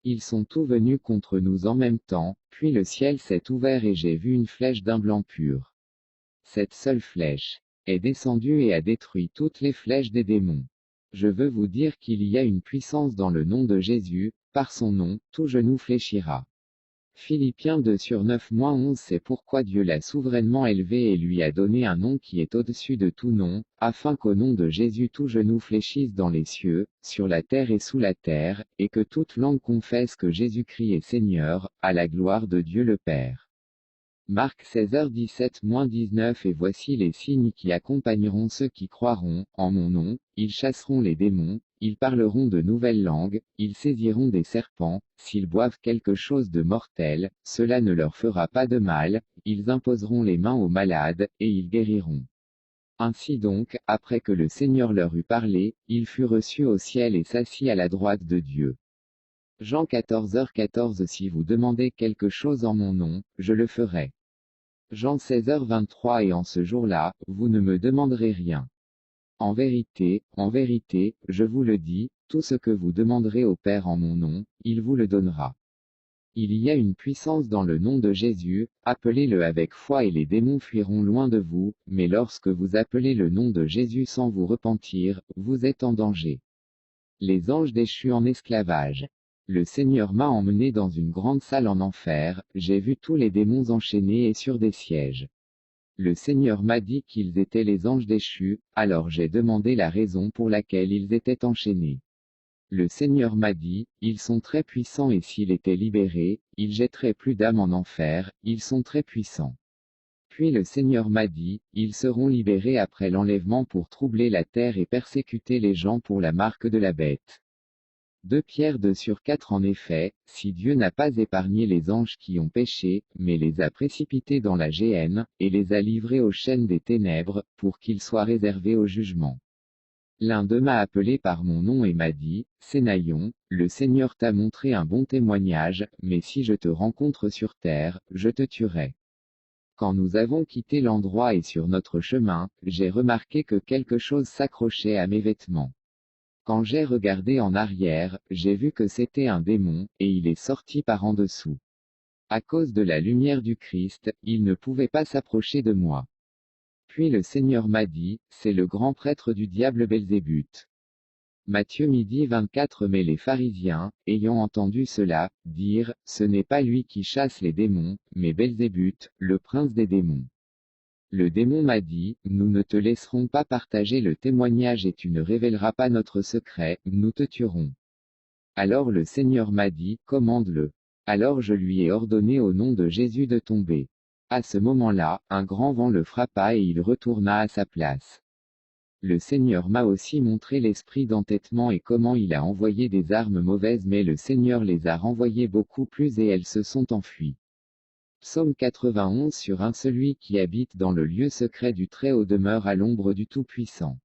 Ils sont tous venus contre nous en même temps, puis le ciel s'est ouvert et j'ai vu une flèche d'un blanc pur. Cette seule flèche est descendue et a détruit toutes les flèches des démons. Je veux vous dire qu'il y a une puissance dans le nom de Jésus, par son nom, tout genou fléchira. Philippiens 2/9-11 C'est pourquoi Dieu l'a souverainement élevé et lui a donné un nom qui est au-dessus de tout nom, afin qu'au nom de Jésus tout genou fléchisse dans les cieux, sur la terre et sous la terre, et que toute langue confesse que Jésus-Christ est Seigneur, à la gloire de Dieu le Père. Marc 16h17-19 Et voici les signes qui accompagneront ceux qui croiront, en mon nom, ils chasseront les démons, ils parleront de nouvelles langues, ils saisiront des serpents, s'ils boivent quelque chose de mortel, cela ne leur fera pas de mal, ils imposeront les mains aux malades, et ils guériront. Ainsi donc, après que le Seigneur leur eut parlé, il fut reçu au ciel et s'assit à la droite de Dieu. Jean 14h14 Si vous demandez quelque chose en mon nom, je le ferai. Jean 16h23 Et en ce jour-là, vous ne me demanderez rien. En vérité, je vous le dis, tout ce que vous demanderez au Père en mon nom, il vous le donnera. Il y a une puissance dans le nom de Jésus, appelez-le avec foi et les démons fuiront loin de vous, mais lorsque vous appelez le nom de Jésus sans vous repentir, vous êtes en danger. Les anges déchus en esclavage. Le Seigneur m'a emmené dans une grande salle en enfer, j'ai vu tous les démons enchaînés et sur des sièges. Le Seigneur m'a dit qu'ils étaient les anges déchus, alors j'ai demandé la raison pour laquelle ils étaient enchaînés. Le Seigneur m'a dit, ils sont très puissants et s'ils étaient libérés, ils jetteraient plus d'âmes en enfer, ils sont très puissants. Puis le Seigneur m'a dit, ils seront libérés après l'enlèvement pour troubler la terre et persécuter les gens pour la marque de la bête. 2 Pierre 2/4 En effet, si Dieu n'a pas épargné les anges qui ont péché, mais les a précipités dans la géhenne, et les a livrés aux chaînes des ténèbres, pour qu'ils soient réservés au jugement. L'un d'eux m'a appelé par mon nom et m'a dit, Sénaïon, le Seigneur t'a montré un bon témoignage, mais si je te rencontre sur terre, je te tuerai. Quand nous avons quitté l'endroit et sur notre chemin, j'ai remarqué que quelque chose s'accrochait à mes vêtements. Quand j'ai regardé en arrière, j'ai vu que c'était un démon, et il est sorti par en dessous. À cause de la lumière du Christ, il ne pouvait pas s'approcher de moi. Puis le Seigneur m'a dit, c'est le grand prêtre du diable Belzébuth. Matthieu midi 24. Mais les pharisiens, ayant entendu cela, dirent, ce n'est pas lui qui chasse les démons, mais Belzébuth, le prince des démons. Le démon m'a dit, nous ne te laisserons pas partager le témoignage et tu ne révéleras pas notre secret, nous te tuerons. Alors le Seigneur m'a dit, commande-le. Alors je lui ai ordonné au nom de Jésus de tomber. À ce moment-là, un grand vent le frappa et il retourna à sa place. Le Seigneur m'a aussi montré l'esprit d'entêtement et comment il a envoyé des armes mauvaises, mais le Seigneur les a renvoyées beaucoup plus et elles se sont enfuies. Psaume 91 sur 1. Celui qui habite dans le lieu secret du Très-Haut demeure à l'ombre du Tout-Puissant.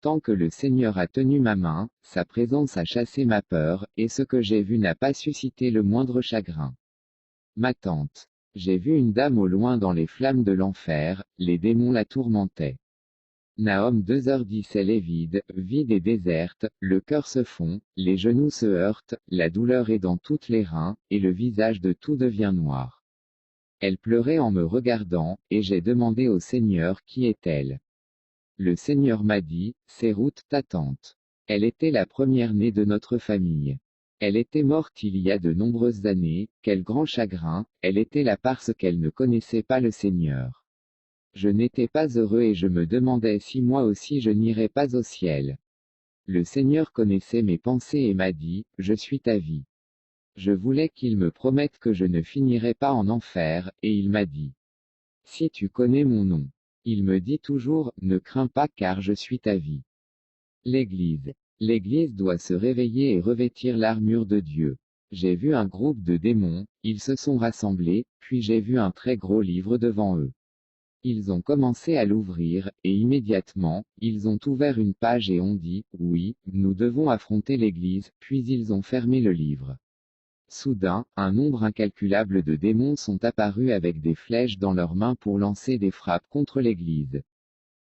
Tant que le Seigneur a tenu ma main, sa présence a chassé ma peur, et ce que j'ai vu n'a pas suscité le moindre chagrin. Ma tante. J'ai vu une dame au loin dans les flammes de l'enfer, les démons la tourmentaient. Nahum 2h10. Elle est vide, vide et déserte, le cœur se fond, les genoux se heurtent, la douleur est dans toutes les reins, et le visage de tout devient noir. Elle pleurait en me regardant, et j'ai demandé au Seigneur qui est-elle. Le Seigneur m'a dit, c'est Ruth ta tante. Elle était la première-née de notre famille. Elle était morte il y a de nombreuses années, quel grand chagrin, elle était là parce qu'elle ne connaissait pas le Seigneur. Je n'étais pas heureux et je me demandais si moi aussi je n'irais pas au ciel. Le Seigneur connaissait mes pensées et m'a dit, je suis ta vie. Je voulais qu'il me promette que je ne finirais pas en enfer, et il m'a dit. Si tu connais mon nom. Il me dit toujours, ne crains pas car je suis ta vie. L'Église. L'Église doit se réveiller et revêtir l'armure de Dieu. J'ai vu un groupe de démons, ils se sont rassemblés, puis j'ai vu un très gros livre devant eux. Ils ont commencé à l'ouvrir, et immédiatement, ils ont ouvert une page et ont dit, oui, nous devons affronter l'Église, puis ils ont fermé le livre. Soudain, un nombre incalculable de démons sont apparus avec des flèches dans leurs mains pour lancer des frappes contre l'Église.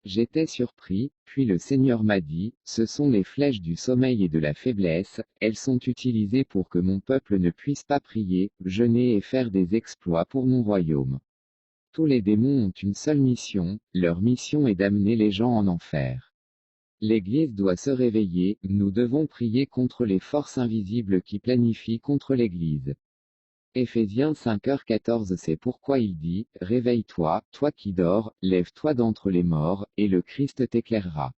J'étais surpris, puis le Seigneur m'a dit, ce sont les flèches du sommeil et de la faiblesse, elles sont utilisées pour que mon peuple ne puisse pas prier, jeûner et faire des exploits pour mon royaume. Tous les démons ont une seule mission, leur mission est d'amener les gens en enfer. L'Église doit se réveiller, nous devons prier contre les forces invisibles qui planifient contre l'Église. Éphésiens 5h14. C'est pourquoi il dit, réveille-toi, toi qui dors, lève-toi d'entre les morts, et le Christ t'éclairera.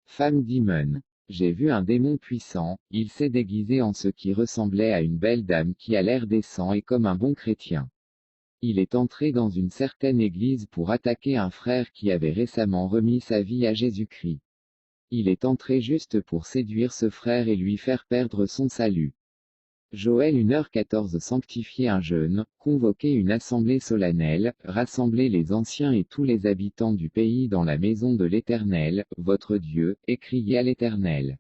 Femme démon. J'ai vu un démon puissant, il s'est déguisé en ce qui ressemblait à une belle dame qui a l'air décent et comme un bon chrétien. Il est entré dans une certaine église pour attaquer un frère qui avait récemment remis sa vie à Jésus-Christ. Il est entré juste pour séduire ce frère et lui faire perdre son salut. Joël 1h14. Sanctifier un jeûne, convoquer une assemblée solennelle, rassembler les anciens et tous les habitants du pays dans la maison de l'Éternel, votre Dieu, et crier à l'Éternel.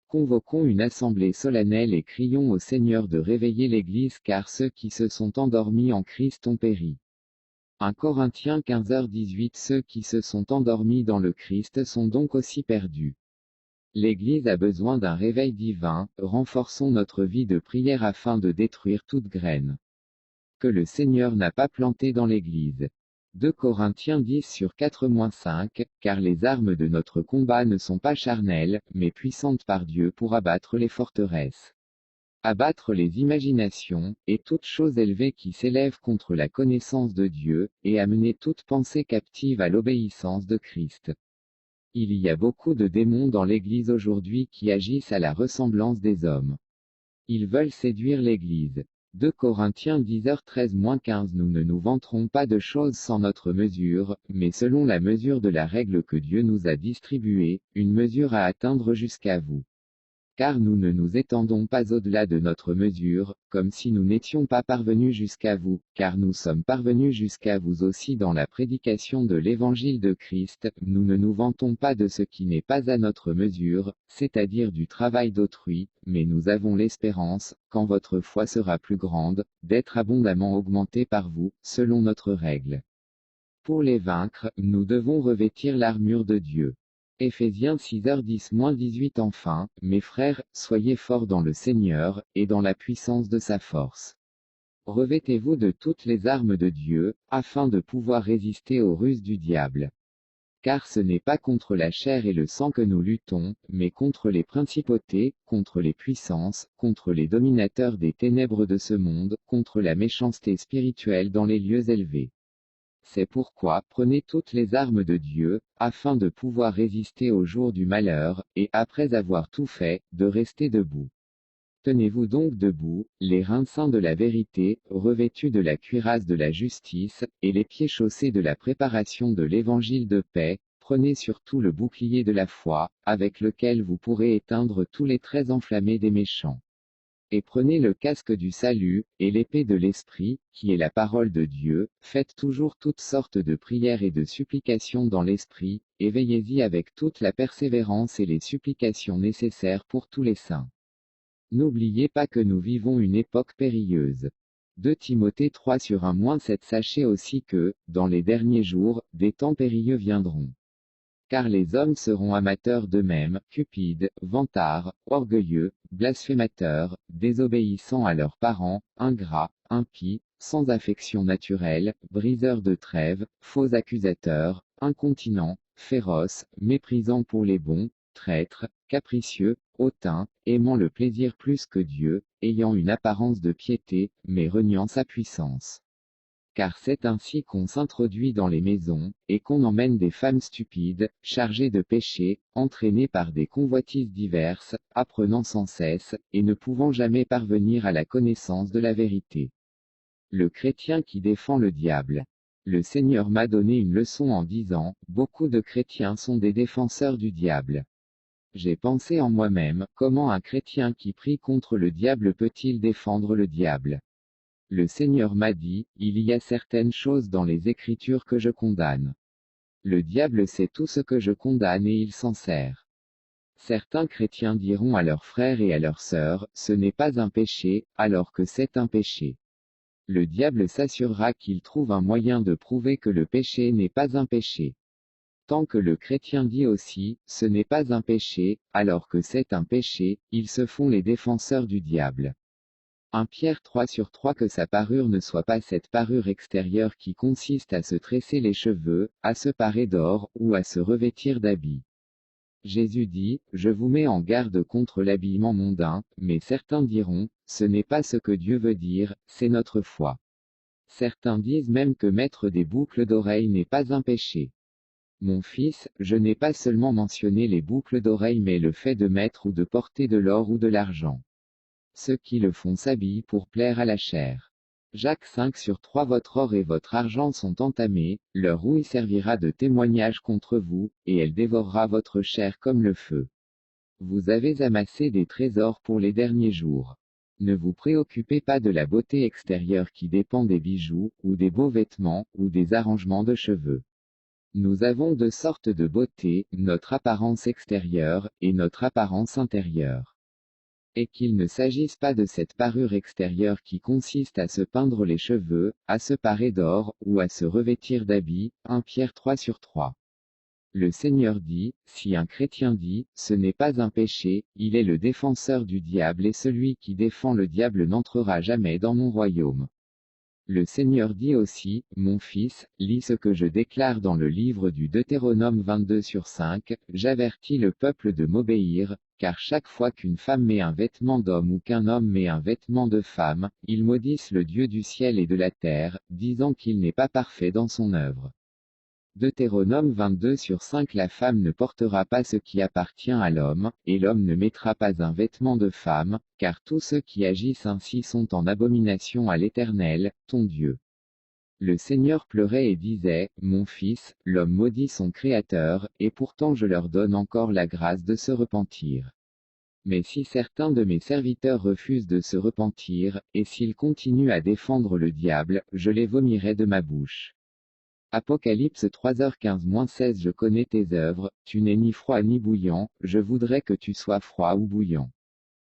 Convoquons une assemblée solennelle et crions au Seigneur de réveiller l'Église car ceux qui se sont endormis en Christ ont péri. 1 Corinthiens 15h18. Ceux qui se sont endormis dans le Christ sont donc aussi perdus. L'Église a besoin d'un réveil divin, renforçons notre vie de prière afin de détruire toute graine que le Seigneur n'a pas plantée dans l'Église. 2 Corinthiens 10/4-5, car les armes de notre combat ne sont pas charnelles, mais puissantes par Dieu pour abattre les forteresses. Abattre les imaginations, et toute chose élevée qui s'élève contre la connaissance de Dieu, et amener toute pensée captive à l'obéissance de Christ. Il y a beaucoup de démons dans l'Église aujourd'hui qui agissent à la ressemblance des hommes. Ils veulent séduire l'Église. 2 Corinthiens 10h13-15. Nous ne nous vanterons pas de choses sans notre mesure, mais selon la mesure de la règle que Dieu nous a distribuée, une mesure à atteindre jusqu'à vous. Car nous ne nous étendons pas au-delà de notre mesure, comme si nous n'étions pas parvenus jusqu'à vous, car nous sommes parvenus jusqu'à vous aussi dans la prédication de l'évangile de Christ. Nous ne nous vantons pas de ce qui n'est pas à notre mesure, c'est-à-dire du travail d'autrui, mais nous avons l'espérance, quand votre foi sera plus grande, d'être abondamment augmentée par vous, selon notre règle. Pour les vaincre, nous devons revêtir l'armure de Dieu. Éphésiens 6h10-18. Enfin, mes frères, soyez forts dans le Seigneur, et dans la puissance de sa force. Revêtez-vous de toutes les armes de Dieu, afin de pouvoir résister aux ruses du diable. Car ce n'est pas contre la chair et le sang que nous luttons, mais contre les principautés, contre les puissances, contre les dominateurs des ténèbres de ce monde, contre la méchanceté spirituelle dans les lieux élevés. C'est pourquoi prenez toutes les armes de Dieu, afin de pouvoir résister au jour du malheur, et après avoir tout fait, de rester debout. Tenez-vous donc debout, les reins saints de la vérité, revêtus de la cuirasse de la justice, et les pieds chaussés de la préparation de l'évangile de paix. Prenez surtout le bouclier de la foi, avec lequel vous pourrez éteindre tous les traits enflammés des méchants. Et prenez le casque du salut, et l'épée de l'Esprit, qui est la parole de Dieu. Faites toujours toutes sortes de prières et de supplications dans l'Esprit, et veillez-y avec toute la persévérance et les supplications nécessaires pour tous les saints. N'oubliez pas que nous vivons une époque périlleuse. 2 Timothée 3/1-7. Sachez aussi que, dans les derniers jours, des temps périlleux viendront. Car les hommes seront amateurs d'eux-mêmes, cupides, vantards, orgueilleux, blasphémateurs, désobéissants à leurs parents, ingrats, impies, sans affection naturelle, briseurs de trêves, faux accusateurs, incontinents, féroces, méprisants pour les bons, traîtres, capricieux, hautains, aimant le plaisir plus que Dieu, ayant une apparence de piété, mais reniant sa puissance. Car c'est ainsi qu'on s'introduit dans les maisons, et qu'on emmène des femmes stupides, chargées de péché, entraînées par des convoitises diverses, apprenant sans cesse, et ne pouvant jamais parvenir à la connaissance de la vérité. Le chrétien qui défend le diable. Le Seigneur m'a donné une leçon en disant, beaucoup de chrétiens sont des défenseurs du diable. J'ai pensé en moi-même, comment un chrétien qui prie contre le diable peut-il défendre le diable? Le Seigneur m'a dit, il y a certaines choses dans les Écritures que je condamne. Le diable sait tout ce que je condamne et il s'en sert. Certains chrétiens diront à leurs frères et à leurs sœurs, ce n'est pas un péché, alors que c'est un péché. Le diable s'assurera qu'il trouve un moyen de prouver que le péché n'est pas un péché. Tant que le chrétien dit aussi, ce n'est pas un péché, alors que c'est un péché, ils se font les défenseurs du diable. 1 Pierre 3/3. Que sa parure ne soit pas cette parure extérieure qui consiste à se tresser les cheveux, à se parer d'or, ou à se revêtir d'habits. Jésus dit, je vous mets en garde contre l'habillement mondain, mais certains diront, ce n'est pas ce que Dieu veut dire, c'est notre foi. Certains disent même que mettre des boucles d'oreilles n'est pas un péché. Mon fils, je n'ai pas seulement mentionné les boucles d'oreilles mais le fait de mettre ou de porter de l'or ou de l'argent. Ceux qui le font s'habillent pour plaire à la chair. Jacques 5/3. Votre or et votre argent sont entamés, leur rouille servira de témoignage contre vous, et elle dévorera votre chair comme le feu. Vous avez amassé des trésors pour les derniers jours. Ne vous préoccupez pas de la beauté extérieure qui dépend des bijoux, ou des beaux vêtements, ou des arrangements de cheveux. Nous avons 2 sortes de beauté, notre apparence extérieure, et notre apparence intérieure. Et qu'il ne s'agisse pas de cette parure extérieure qui consiste à se peindre les cheveux, à se parer d'or, ou à se revêtir d'habits. 1 Pierre 3/3. Le Seigneur dit, si un chrétien dit, ce n'est pas un péché, il est le défenseur du diable et celui qui défend le diable n'entrera jamais dans mon royaume. Le Seigneur dit aussi, mon fils, lis ce que je déclare dans le livre du Deutéronome 22/5, j'avertis le peuple de m'obéir, car chaque fois qu'une femme met un vêtement d'homme ou qu'un homme met un vêtement de femme, ils maudissent le Dieu du ciel et de la terre, disant qu'il n'est pas parfait dans son œuvre. Deutéronome 22/5. La femme ne portera pas ce qui appartient à l'homme, et l'homme ne mettra pas un vêtement de femme, car tous ceux qui agissent ainsi sont en abomination à l'Éternel, ton Dieu. Le Seigneur pleurait et disait, mon fils, l'homme maudit son Créateur, et pourtant je leur donne encore la grâce de se repentir. Mais si certains de mes serviteurs refusent de se repentir, et s'ils continuent à défendre le diable, je les vomirai de ma bouche. Apocalypse 3h15-16 Je connais tes œuvres, tu n'es ni froid ni bouillant, je voudrais que tu sois froid ou bouillant.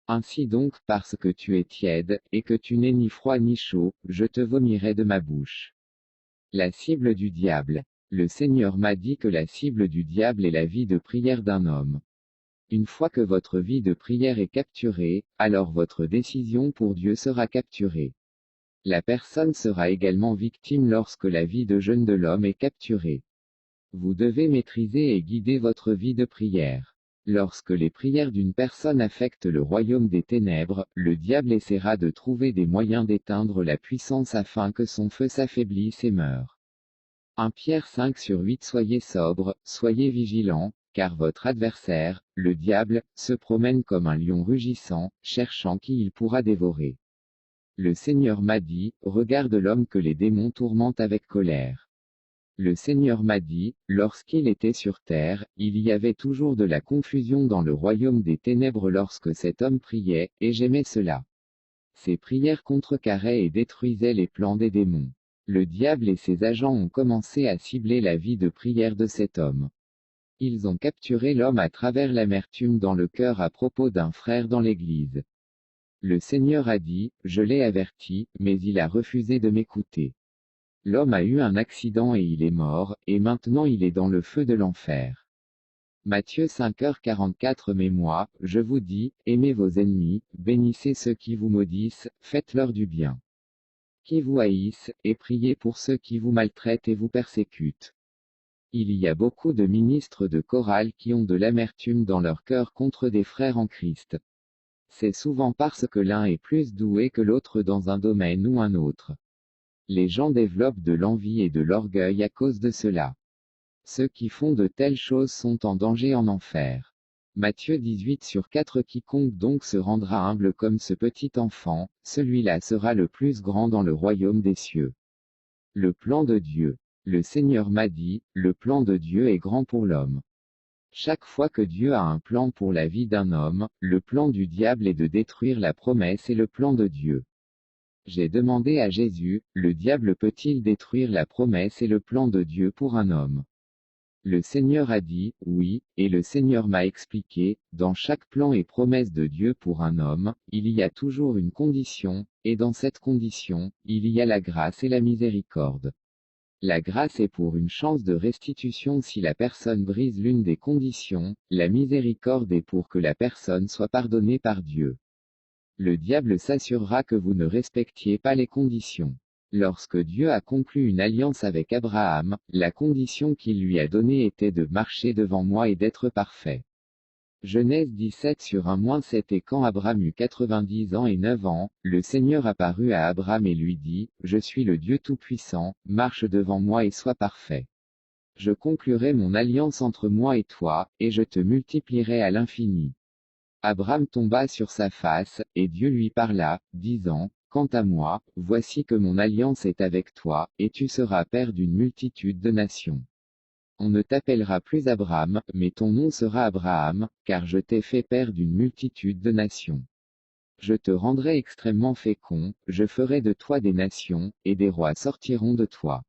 Ainsi donc, parce que tu es tiède, et que tu n'es ni froid ni chaud, je te vomirai de ma bouche. La cible du diable. Le Seigneur m'a dit que la cible du diable est la vie de prière d'un homme. Une fois que votre vie de prière est capturée, alors votre décision pour Dieu sera capturée. La personne sera également victime lorsque la vie de jeûne de l'homme est capturée. Vous devez maîtriser et guider votre vie de prière. Lorsque les prières d'une personne affectent le royaume des ténèbres, le diable essaiera de trouver des moyens d'éteindre la puissance afin que son feu s'affaiblisse et meure. 1 Pierre 5/8 Soyez sobres, soyez vigilants, car votre adversaire, le diable, se promène comme un lion rugissant, cherchant qui il pourra dévorer. Le Seigneur m'a dit, regarde l'homme que les démons tourmentent avec colère. Le Seigneur m'a dit, lorsqu'il était sur terre, il y avait toujours de la confusion dans le royaume des ténèbres lorsque cet homme priait, et j'aimais cela. Ses prières contrecarraient et détruisaient les plans des démons. Le diable et ses agents ont commencé à cibler la vie de prière de cet homme. Ils ont capturé l'homme à travers l'amertume dans le cœur à propos d'un frère dans l'Église. Le Seigneur a dit, je l'ai averti, mais il a refusé de m'écouter. L'homme a eu un accident et il est mort, et maintenant il est dans le feu de l'enfer. Matthieu 5h44 Mais moi, je vous dis, aimez vos ennemis, bénissez ceux qui vous maudissent, faites-leur du bien. Qui vous haïssent, et priez pour ceux qui vous maltraitent et vous persécutent. Il y a beaucoup de ministres de chorale qui ont de l'amertume dans leur cœur contre des frères en Christ. C'est souvent parce que l'un est plus doué que l'autre dans un domaine ou un autre. Les gens développent de l'envie et de l'orgueil à cause de cela. Ceux qui font de telles choses sont en danger en enfer. Matthieu 18/4 Quiconque donc se rendra humble comme ce petit enfant, celui-là sera le plus grand dans le royaume des cieux. Le plan de Dieu. Le Seigneur m'a dit, le plan de Dieu est grand pour l'homme. Chaque fois que Dieu a un plan pour la vie d'un homme, le plan du diable est de détruire la promesse et le plan de Dieu. J'ai demandé à Jésus, le diable peut-il détruire la promesse et le plan de Dieu pour un homme? Le Seigneur a dit, oui, et le Seigneur m'a expliqué, dans chaque plan et promesse de Dieu pour un homme, il y a toujours une condition, et dans cette condition, il y a la grâce et la miséricorde. La grâce est pour une chance de restitution si la personne brise l'une des conditions, la miséricorde est pour que la personne soit pardonnée par Dieu. Le diable s'assurera que vous ne respectiez pas les conditions. Lorsque Dieu a conclu une alliance avec Abraham, la condition qu'il lui a donnée était de marcher devant moi et d'être parfait. Genèse 17/1-7 Et quand Abraham eut 90 ans et 9 ans, le Seigneur apparut à Abraham et lui dit, Je suis le Dieu Tout-Puissant, marche devant moi et sois parfait. Je conclurai mon alliance entre moi et toi, et je te multiplierai à l'infini. Abraham tomba sur sa face, et Dieu lui parla, disant, Quant à moi, voici que mon alliance est avec toi, et tu seras père d'une multitude de nations. On ne t'appellera plus Abraham, mais ton nom sera Abraham, car je t'ai fait père d'une multitude de nations. Je te rendrai extrêmement fécond, je ferai de toi des nations, et des rois sortiront de toi.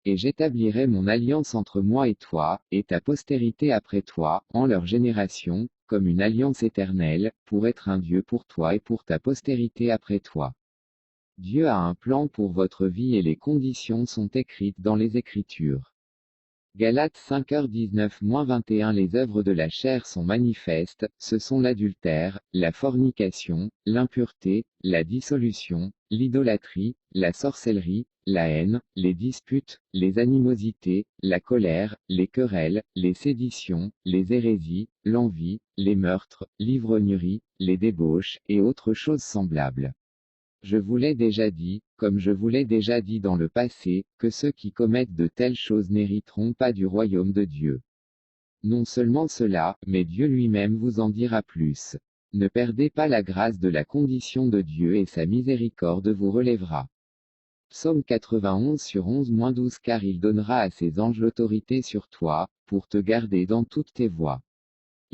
Et j'établirai mon alliance entre moi et toi, et ta postérité après toi, en leur génération, comme une alliance éternelle, pour être un Dieu pour toi et pour ta postérité après toi. Dieu a un plan pour votre vie et les conditions sont écrites dans les Écritures. Galates 5h19-21 Les œuvres de la chair sont manifestes, ce sont l'adultère, la fornication, l'impureté, la dissolution, l'idolâtrie, la sorcellerie, la haine, les disputes, les animosités, la colère, les querelles, les séditions, les hérésies, l'envie, les meurtres, l'ivrognerie, les débauches, et autres choses semblables. Je vous l'ai déjà dit, comme je vous l'ai déjà dit dans le passé, que ceux qui commettent de telles choses n'hériteront pas du royaume de Dieu. Non seulement cela, mais Dieu lui-même vous en dira plus. Ne perdez pas la grâce de la condition de Dieu et sa miséricorde vous relèvera. Psaume 91/11-12 Car il donnera à ses anges l'autorité sur toi, pour te garder dans toutes tes voies.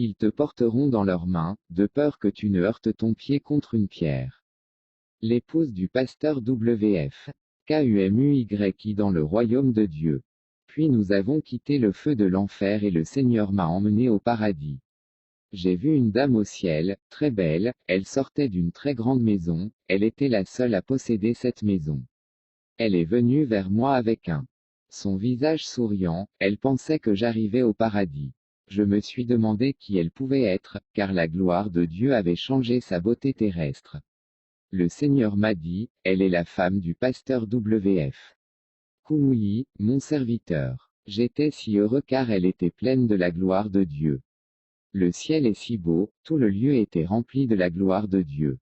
Ils te porteront dans leurs mains, de peur que tu ne heurtes ton pied contre une pierre. L'épouse du pasteur W.F. Kumuyi dans le royaume de Dieu. Puis nous avons quitté le feu de l'enfer et le Seigneur m'a emmené au paradis. J'ai vu une dame au ciel, très belle, elle sortait d'une très grande maison, elle était la seule à posséder cette maison. Elle est venue vers moi avec son visage souriant, elle pensait que j'arrivais au paradis. Je me suis demandé qui elle pouvait être, car la gloire de Dieu avait changé sa beauté terrestre. Le Seigneur m'a dit, elle est la femme du pasteur W.F. Kumuyi, mon serviteur. J'étais si heureux car elle était pleine de la gloire de Dieu. Le ciel est si beau, tout le lieu était rempli de la gloire de Dieu.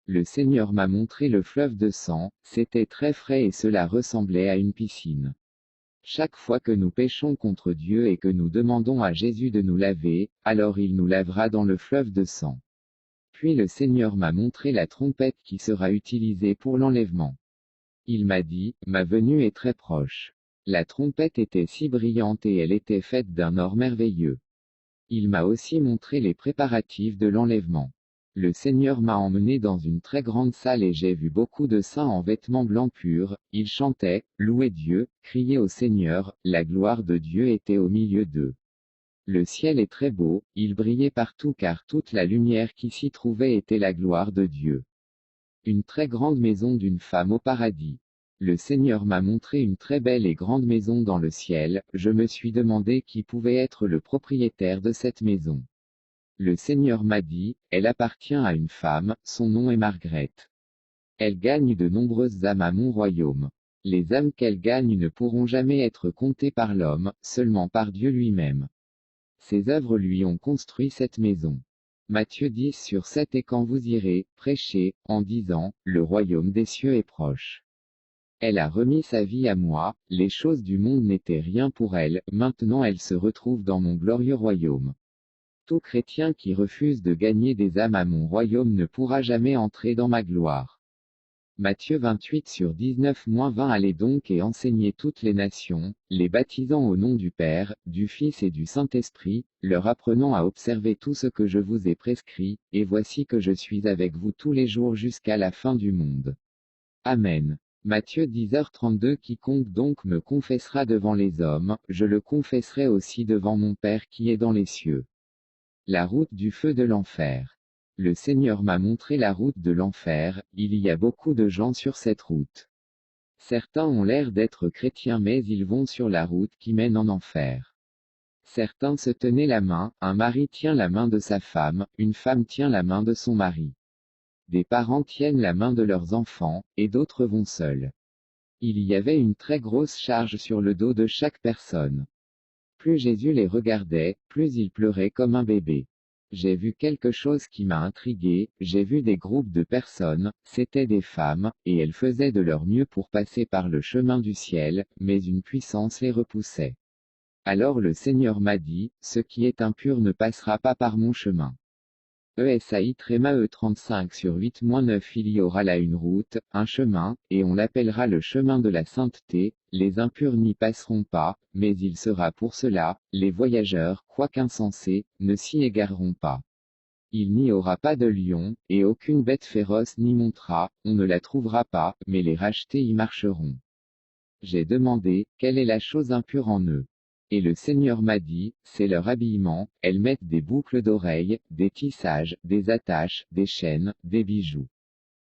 Le Seigneur m'a montré le fleuve de sang, c'était très frais et cela ressemblait à une piscine. Chaque fois que nous péchons contre Dieu et que nous demandons à Jésus de nous laver, alors il nous lavera dans le fleuve de sang. Puis le Seigneur m'a montré la trompette qui sera utilisée pour l'enlèvement. Il m'a dit, ma venue est très proche. La trompette était si brillante et elle était faite d'un or merveilleux. Il m'a aussi montré les préparatifs de l'enlèvement. Le Seigneur m'a emmené dans une très grande salle et j'ai vu beaucoup de saints en vêtements blancs purs, ils chantaient, louaient Dieu, criaient au Seigneur, la gloire de Dieu était au milieu d'eux. Le ciel est très beau, il brillait partout car toute la lumière qui s'y trouvait était la gloire de Dieu. Une très grande maison d'une femme au paradis. Le Seigneur m'a montré une très belle et grande maison dans le ciel, je me suis demandé qui pouvait être le propriétaire de cette maison. Le Seigneur m'a dit, elle appartient à une femme, son nom est Margaret. Elle gagne de nombreuses âmes à mon royaume. Les âmes qu'elle gagne ne pourront jamais être comptées par l'homme, seulement par Dieu lui-même. Ses œuvres lui ont construit cette maison. Matthieu 10:7 Et quand vous irez, prêchez, en disant, le royaume des cieux est proche. Elle a remis sa vie à moi, les choses du monde n'étaient rien pour elle, maintenant elle se retrouve dans mon glorieux royaume. Tout chrétien qui refuse de gagner des âmes à mon royaume ne pourra jamais entrer dans ma gloire. Matthieu 28:19-20 Allez donc et enseignez toutes les nations, les baptisant au nom du Père, du Fils et du Saint-Esprit, leur apprenant à observer tout ce que je vous ai prescrit, et voici que je suis avec vous tous les jours jusqu'à la fin du monde. Amen. Matthieu 10h32 Quiconque donc me confessera devant les hommes, je le confesserai aussi devant mon Père qui est dans les cieux. La route du feu de l'enfer. Le Seigneur m'a montré la route de l'enfer, il y a beaucoup de gens sur cette route. Certains ont l'air d'être chrétiens mais ils vont sur la route qui mène en enfer. Certains se tenaient la main, un mari tient la main de sa femme, une femme tient la main de son mari. Des parents tiennent la main de leurs enfants, et d'autres vont seuls. Il y avait une très grosse charge sur le dos de chaque personne. Plus Jésus les regardait, plus il pleurait comme un bébé. J'ai vu quelque chose qui m'a intrigué, j'ai vu des groupes de personnes, c'étaient des femmes, et elles faisaient de leur mieux pour passer par le chemin du ciel, mais une puissance les repoussait. Alors le Seigneur m'a dit, ce qui est impur ne passera pas par mon chemin. ESAI Tréma E35/8-9 Il y aura là une route, un chemin, et on l'appellera le chemin de la sainteté, les impurs n'y passeront pas, mais il sera pour cela, les voyageurs, quoiqu'insensés, ne s'y égareront pas. Il n'y aura pas de lion, et aucune bête féroce n'y montera, on ne la trouvera pas, mais les rachetés y marcheront. J'ai demandé, quelle est la chose impure en eux? Et le Seigneur m'a dit, c'est leur habillement, elles mettent des boucles d'oreilles, des tissages, des attaches, des chaînes, des bijoux.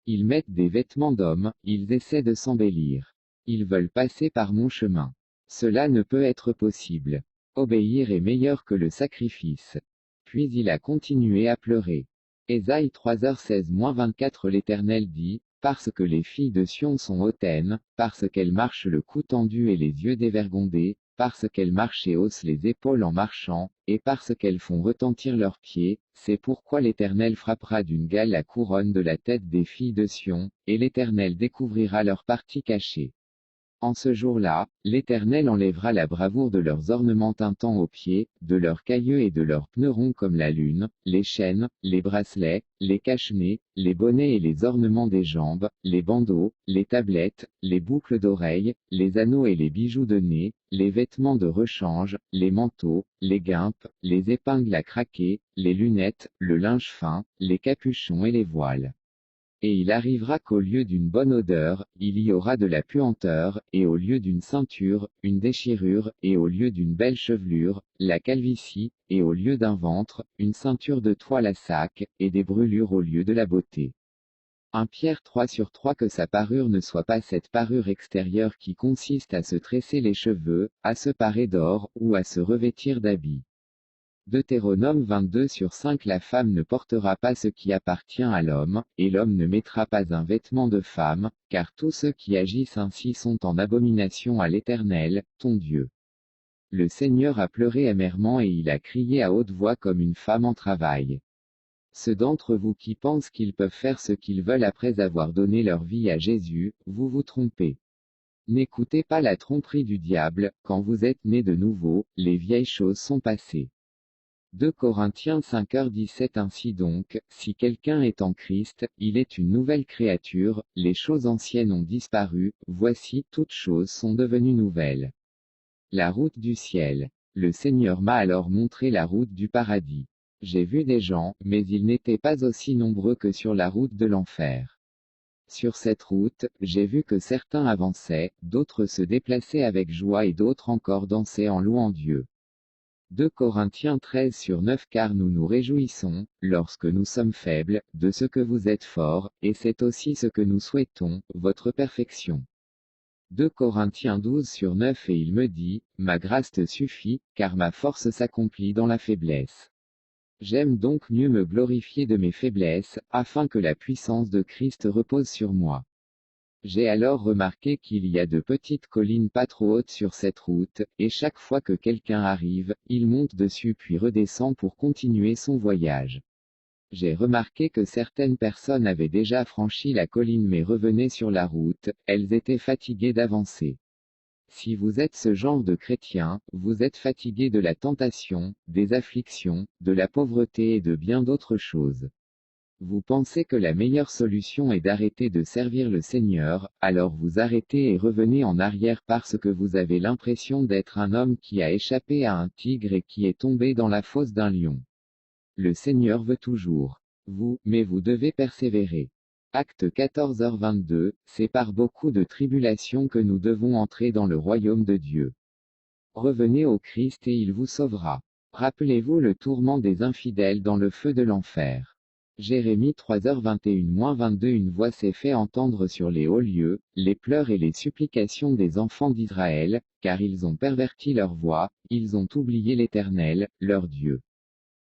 Ils mettent des vêtements d'hommes, ils essaient de s'embellir. Ils veulent passer par mon chemin. Cela ne peut être possible. Obéir est meilleur que le sacrifice. Puis il a continué à pleurer. Ésaïe 3h16-24 L'Éternel dit, parce que les filles de Sion sont hautaines, parce qu'elles marchent le cou tendu et les yeux dévergondés, parce qu'elles marchent et haussent les épaules en marchant, et parce qu'elles font retentir leurs pieds, c'est pourquoi l'Éternel frappera d'une gale la couronne de la tête des filles de Sion, et l'Éternel découvrira leur partie cachée. En ce jour-là, l'Éternel enlèvera la bravoure de leurs ornements tintants aux pieds, de leurs cailleux et de leurs pneus ronds comme la lune, les chaînes, les bracelets, les cache-nez, les bonnets et les ornements des jambes, les bandeaux, les tablettes, les boucles d'oreilles, les anneaux et les bijoux de nez, les vêtements de rechange, les manteaux, les guimpes, les épingles à craquer, les lunettes, le linge fin, les capuchons et les voiles. Et il arrivera qu'au lieu d'une bonne odeur, il y aura de la puanteur, et au lieu d'une ceinture, une déchirure, et au lieu d'une belle chevelure, la calvitie, et au lieu d'un ventre, une ceinture de toile à sac, et des brûlures au lieu de la beauté. 1 Pierre 3:3 Que sa parure ne soit pas cette parure extérieure qui consiste à se tresser les cheveux, à se parer d'or, ou à se revêtir d'habits. Deutéronome 22:5 La femme ne portera pas ce qui appartient à l'homme, et l'homme ne mettra pas un vêtement de femme, car tous ceux qui agissent ainsi sont en abomination à l'Éternel, ton Dieu. Le Seigneur a pleuré amèrement et il a crié à haute voix comme une femme en travail. Ceux d'entre vous qui pensent qu'ils peuvent faire ce qu'ils veulent après avoir donné leur vie à Jésus, vous vous trompez. N'écoutez pas la tromperie du diable, quand vous êtes nés de nouveau, les vieilles choses sont passées. 2 Corinthiens 5:17 Ainsi donc, si quelqu'un est en Christ, il est une nouvelle créature, les choses anciennes ont disparu, voici, toutes choses sont devenues nouvelles. La route du ciel. Le Seigneur m'a alors montré la route du paradis. J'ai vu des gens, mais ils n'étaient pas aussi nombreux que sur la route de l'enfer. Sur cette route, j'ai vu que certains avançaient, d'autres se déplaçaient avec joie et d'autres encore dansaient en louant Dieu. 2 Corinthiens 13:9 Car nous nous réjouissons, lorsque nous sommes faibles, de ce que vous êtes forts, et c'est aussi ce que nous souhaitons, votre perfection. 2 Corinthiens 12:9 Et il me dit, ma grâce te suffit, car ma force s'accomplit dans la faiblesse. J'aime donc mieux me glorifier de mes faiblesses, afin que la puissance de Christ repose sur moi. J'ai alors remarqué qu'il y a de petites collines pas trop hautes sur cette route, et chaque fois que quelqu'un arrive, il monte dessus puis redescend pour continuer son voyage. J'ai remarqué que certaines personnes avaient déjà franchi la colline mais revenaient sur la route, elles étaient fatiguées d'avancer. Si vous êtes ce genre de chrétien, vous êtes fatigué de la tentation, des afflictions, de la pauvreté et de bien d'autres choses. Vous pensez que la meilleure solution est d'arrêter de servir le Seigneur, alors vous arrêtez et revenez en arrière parce que vous avez l'impression d'être un homme qui a échappé à un tigre et qui est tombé dans la fosse d'un lion. Le Seigneur veut toujours vous, mais vous devez persévérer. Acte 14h22, c'est par beaucoup de tribulations que nous devons entrer dans le royaume de Dieu. Revenez au Christ et il vous sauvera. Rappelez-vous le tourment des infidèles dans le feu de l'enfer. Jérémie 3h21-22 Une voix s'est fait entendre sur les hauts lieux, les pleurs et les supplications des enfants d'Israël, car ils ont perverti leur voix, ils ont oublié l'Éternel, leur Dieu.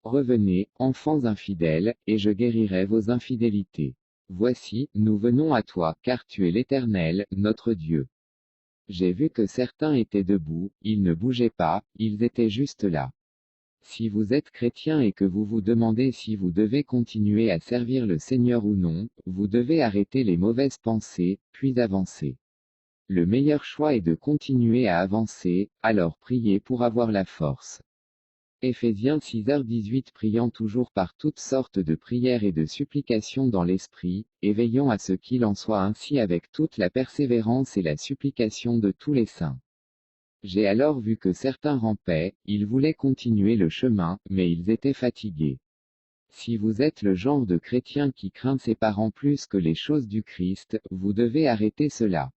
Revenez, enfants infidèles, et je guérirai vos infidélités. Voici, nous venons à toi, car tu es l'Éternel, notre Dieu. J'ai vu que certains étaient debout, ils ne bougeaient pas, ils étaient juste là. Si vous êtes chrétien et que vous vous demandez si vous devez continuer à servir le Seigneur ou non, vous devez arrêter les mauvaises pensées, puis avancer. Le meilleur choix est de continuer à avancer, alors priez pour avoir la force. Éphésiens 6h18 Priant toujours par toutes sortes de prières et de supplications dans l'esprit, et veillant à ce qu'il en soit ainsi avec toute la persévérance et la supplication de tous les saints. J'ai alors vu que certains rampaient, ils voulaient continuer le chemin, mais ils étaient fatigués. Si vous êtes le genre de chrétien qui craint ses parents plus que les choses du Christ, vous devez arrêter cela.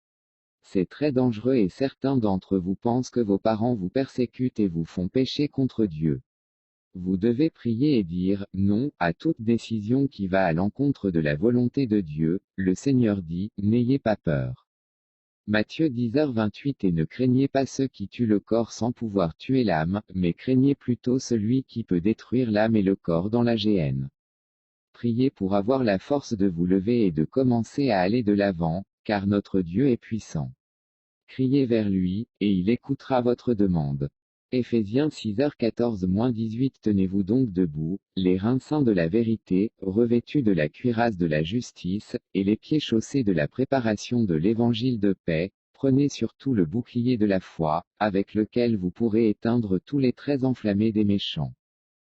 C'est très dangereux et certains d'entre vous pensent que vos parents vous persécutent et vous font pécher contre Dieu. Vous devez prier et dire non à toute décision qui va à l'encontre de la volonté de Dieu. Le Seigneur dit, n'ayez pas peur. Matthieu 10h28 Et ne craignez pas ceux qui tuent le corps sans pouvoir tuer l'âme, mais craignez plutôt celui qui peut détruire l'âme et le corps dans la géhenne. Priez pour avoir la force de vous lever et de commencer à aller de l'avant, car notre Dieu est puissant. Criez vers lui, et il écoutera votre demande. Éphésiens 6h14-18 Tenez-vous donc debout, les reins saints de la vérité, revêtus de la cuirasse de la justice, et les pieds chaussés de la préparation de l'évangile de paix, Prenez surtout le bouclier de la foi, avec lequel vous pourrez éteindre tous les traits enflammés des méchants.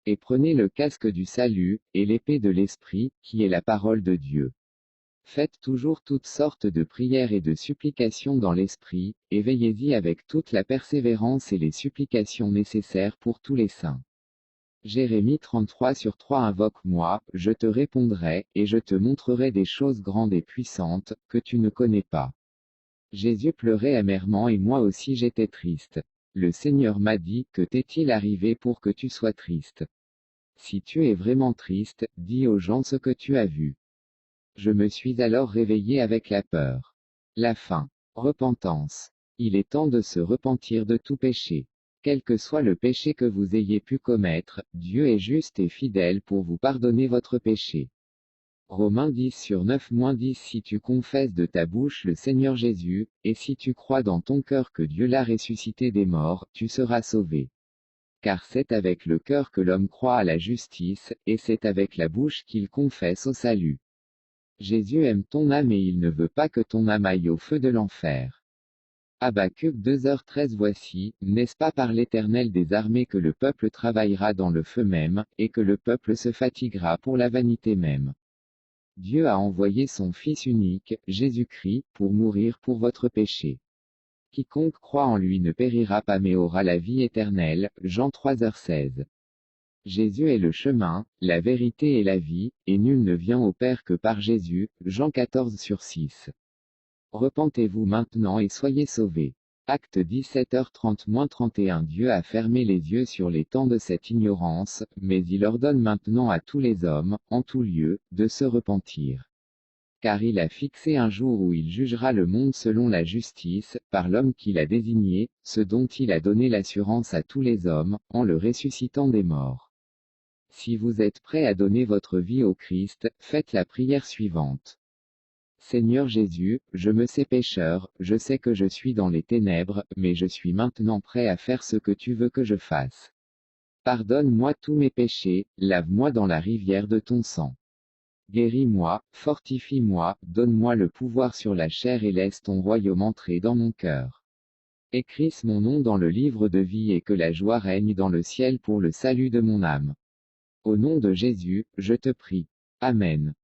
Et prenez le casque du salut, et l'épée de l'Esprit, qui est la parole de Dieu. Faites toujours toutes sortes de prières et de supplications dans l'Esprit, et veillez-y avec toute la persévérance et les supplications nécessaires pour tous les saints. Jérémie 33:3 Invoque-moi, je te répondrai, et je te montrerai des choses grandes et puissantes, que tu ne connais pas. Jésus pleurait amèrement et moi aussi j'étais triste. Le Seigneur m'a dit, que t'est-il arrivé pour que tu sois triste? Si tu es vraiment triste, dis aux gens ce que tu as vu. Je me suis alors réveillé avec la peur. La fin. Repentance. Il est temps de se repentir de tout péché. Quel que soit le péché que vous ayez pu commettre, Dieu est juste et fidèle pour vous pardonner votre péché. Romains 10/9-10 Si tu confesses de ta bouche le Seigneur Jésus, et si tu crois dans ton cœur que Dieu l'a ressuscité des morts, tu seras sauvé. Car c'est avec le cœur que l'homme croit à la justice, et c'est avec la bouche qu'il confesse au salut. Jésus aime ton âme et il ne veut pas que ton âme aille au feu de l'enfer. Habacuc 2h13 Voici, n'est-ce pas par l'Éternel des armées que le peuple travaillera dans le feu même, et que le peuple se fatiguera pour la vanité même. Dieu a envoyé son Fils unique, Jésus-Christ, pour mourir pour votre péché. Quiconque croit en lui ne périra pas mais aura la vie éternelle. Jean 3h16. Jésus est le chemin, la vérité et la vie, et nul ne vient au Père que par Jésus. Jean 14/6. Repentez-vous maintenant et soyez sauvés. Acte 17h30-31 Dieu a fermé les yeux sur les temps de cette ignorance, mais il ordonne maintenant à tous les hommes, en tout lieu, de se repentir. Car il a fixé un jour où il jugera le monde selon la justice, par l'homme qu'il a désigné, ce dont il a donné l'assurance à tous les hommes, en le ressuscitant des morts. Si vous êtes prêts à donner votre vie au Christ, faites la prière suivante. Seigneur Jésus, je me sais pécheur, je sais que je suis dans les ténèbres, mais je suis maintenant prêt à faire ce que tu veux que je fasse. Pardonne-moi tous mes péchés, lave-moi dans la rivière de ton sang. Guéris-moi, fortifie-moi, donne-moi le pouvoir sur la chair et laisse ton royaume entrer dans mon cœur. Écris mon nom dans le livre de vie et que la joie règne dans le ciel pour le salut de mon âme. Au nom de Jésus, je te prie. Amen.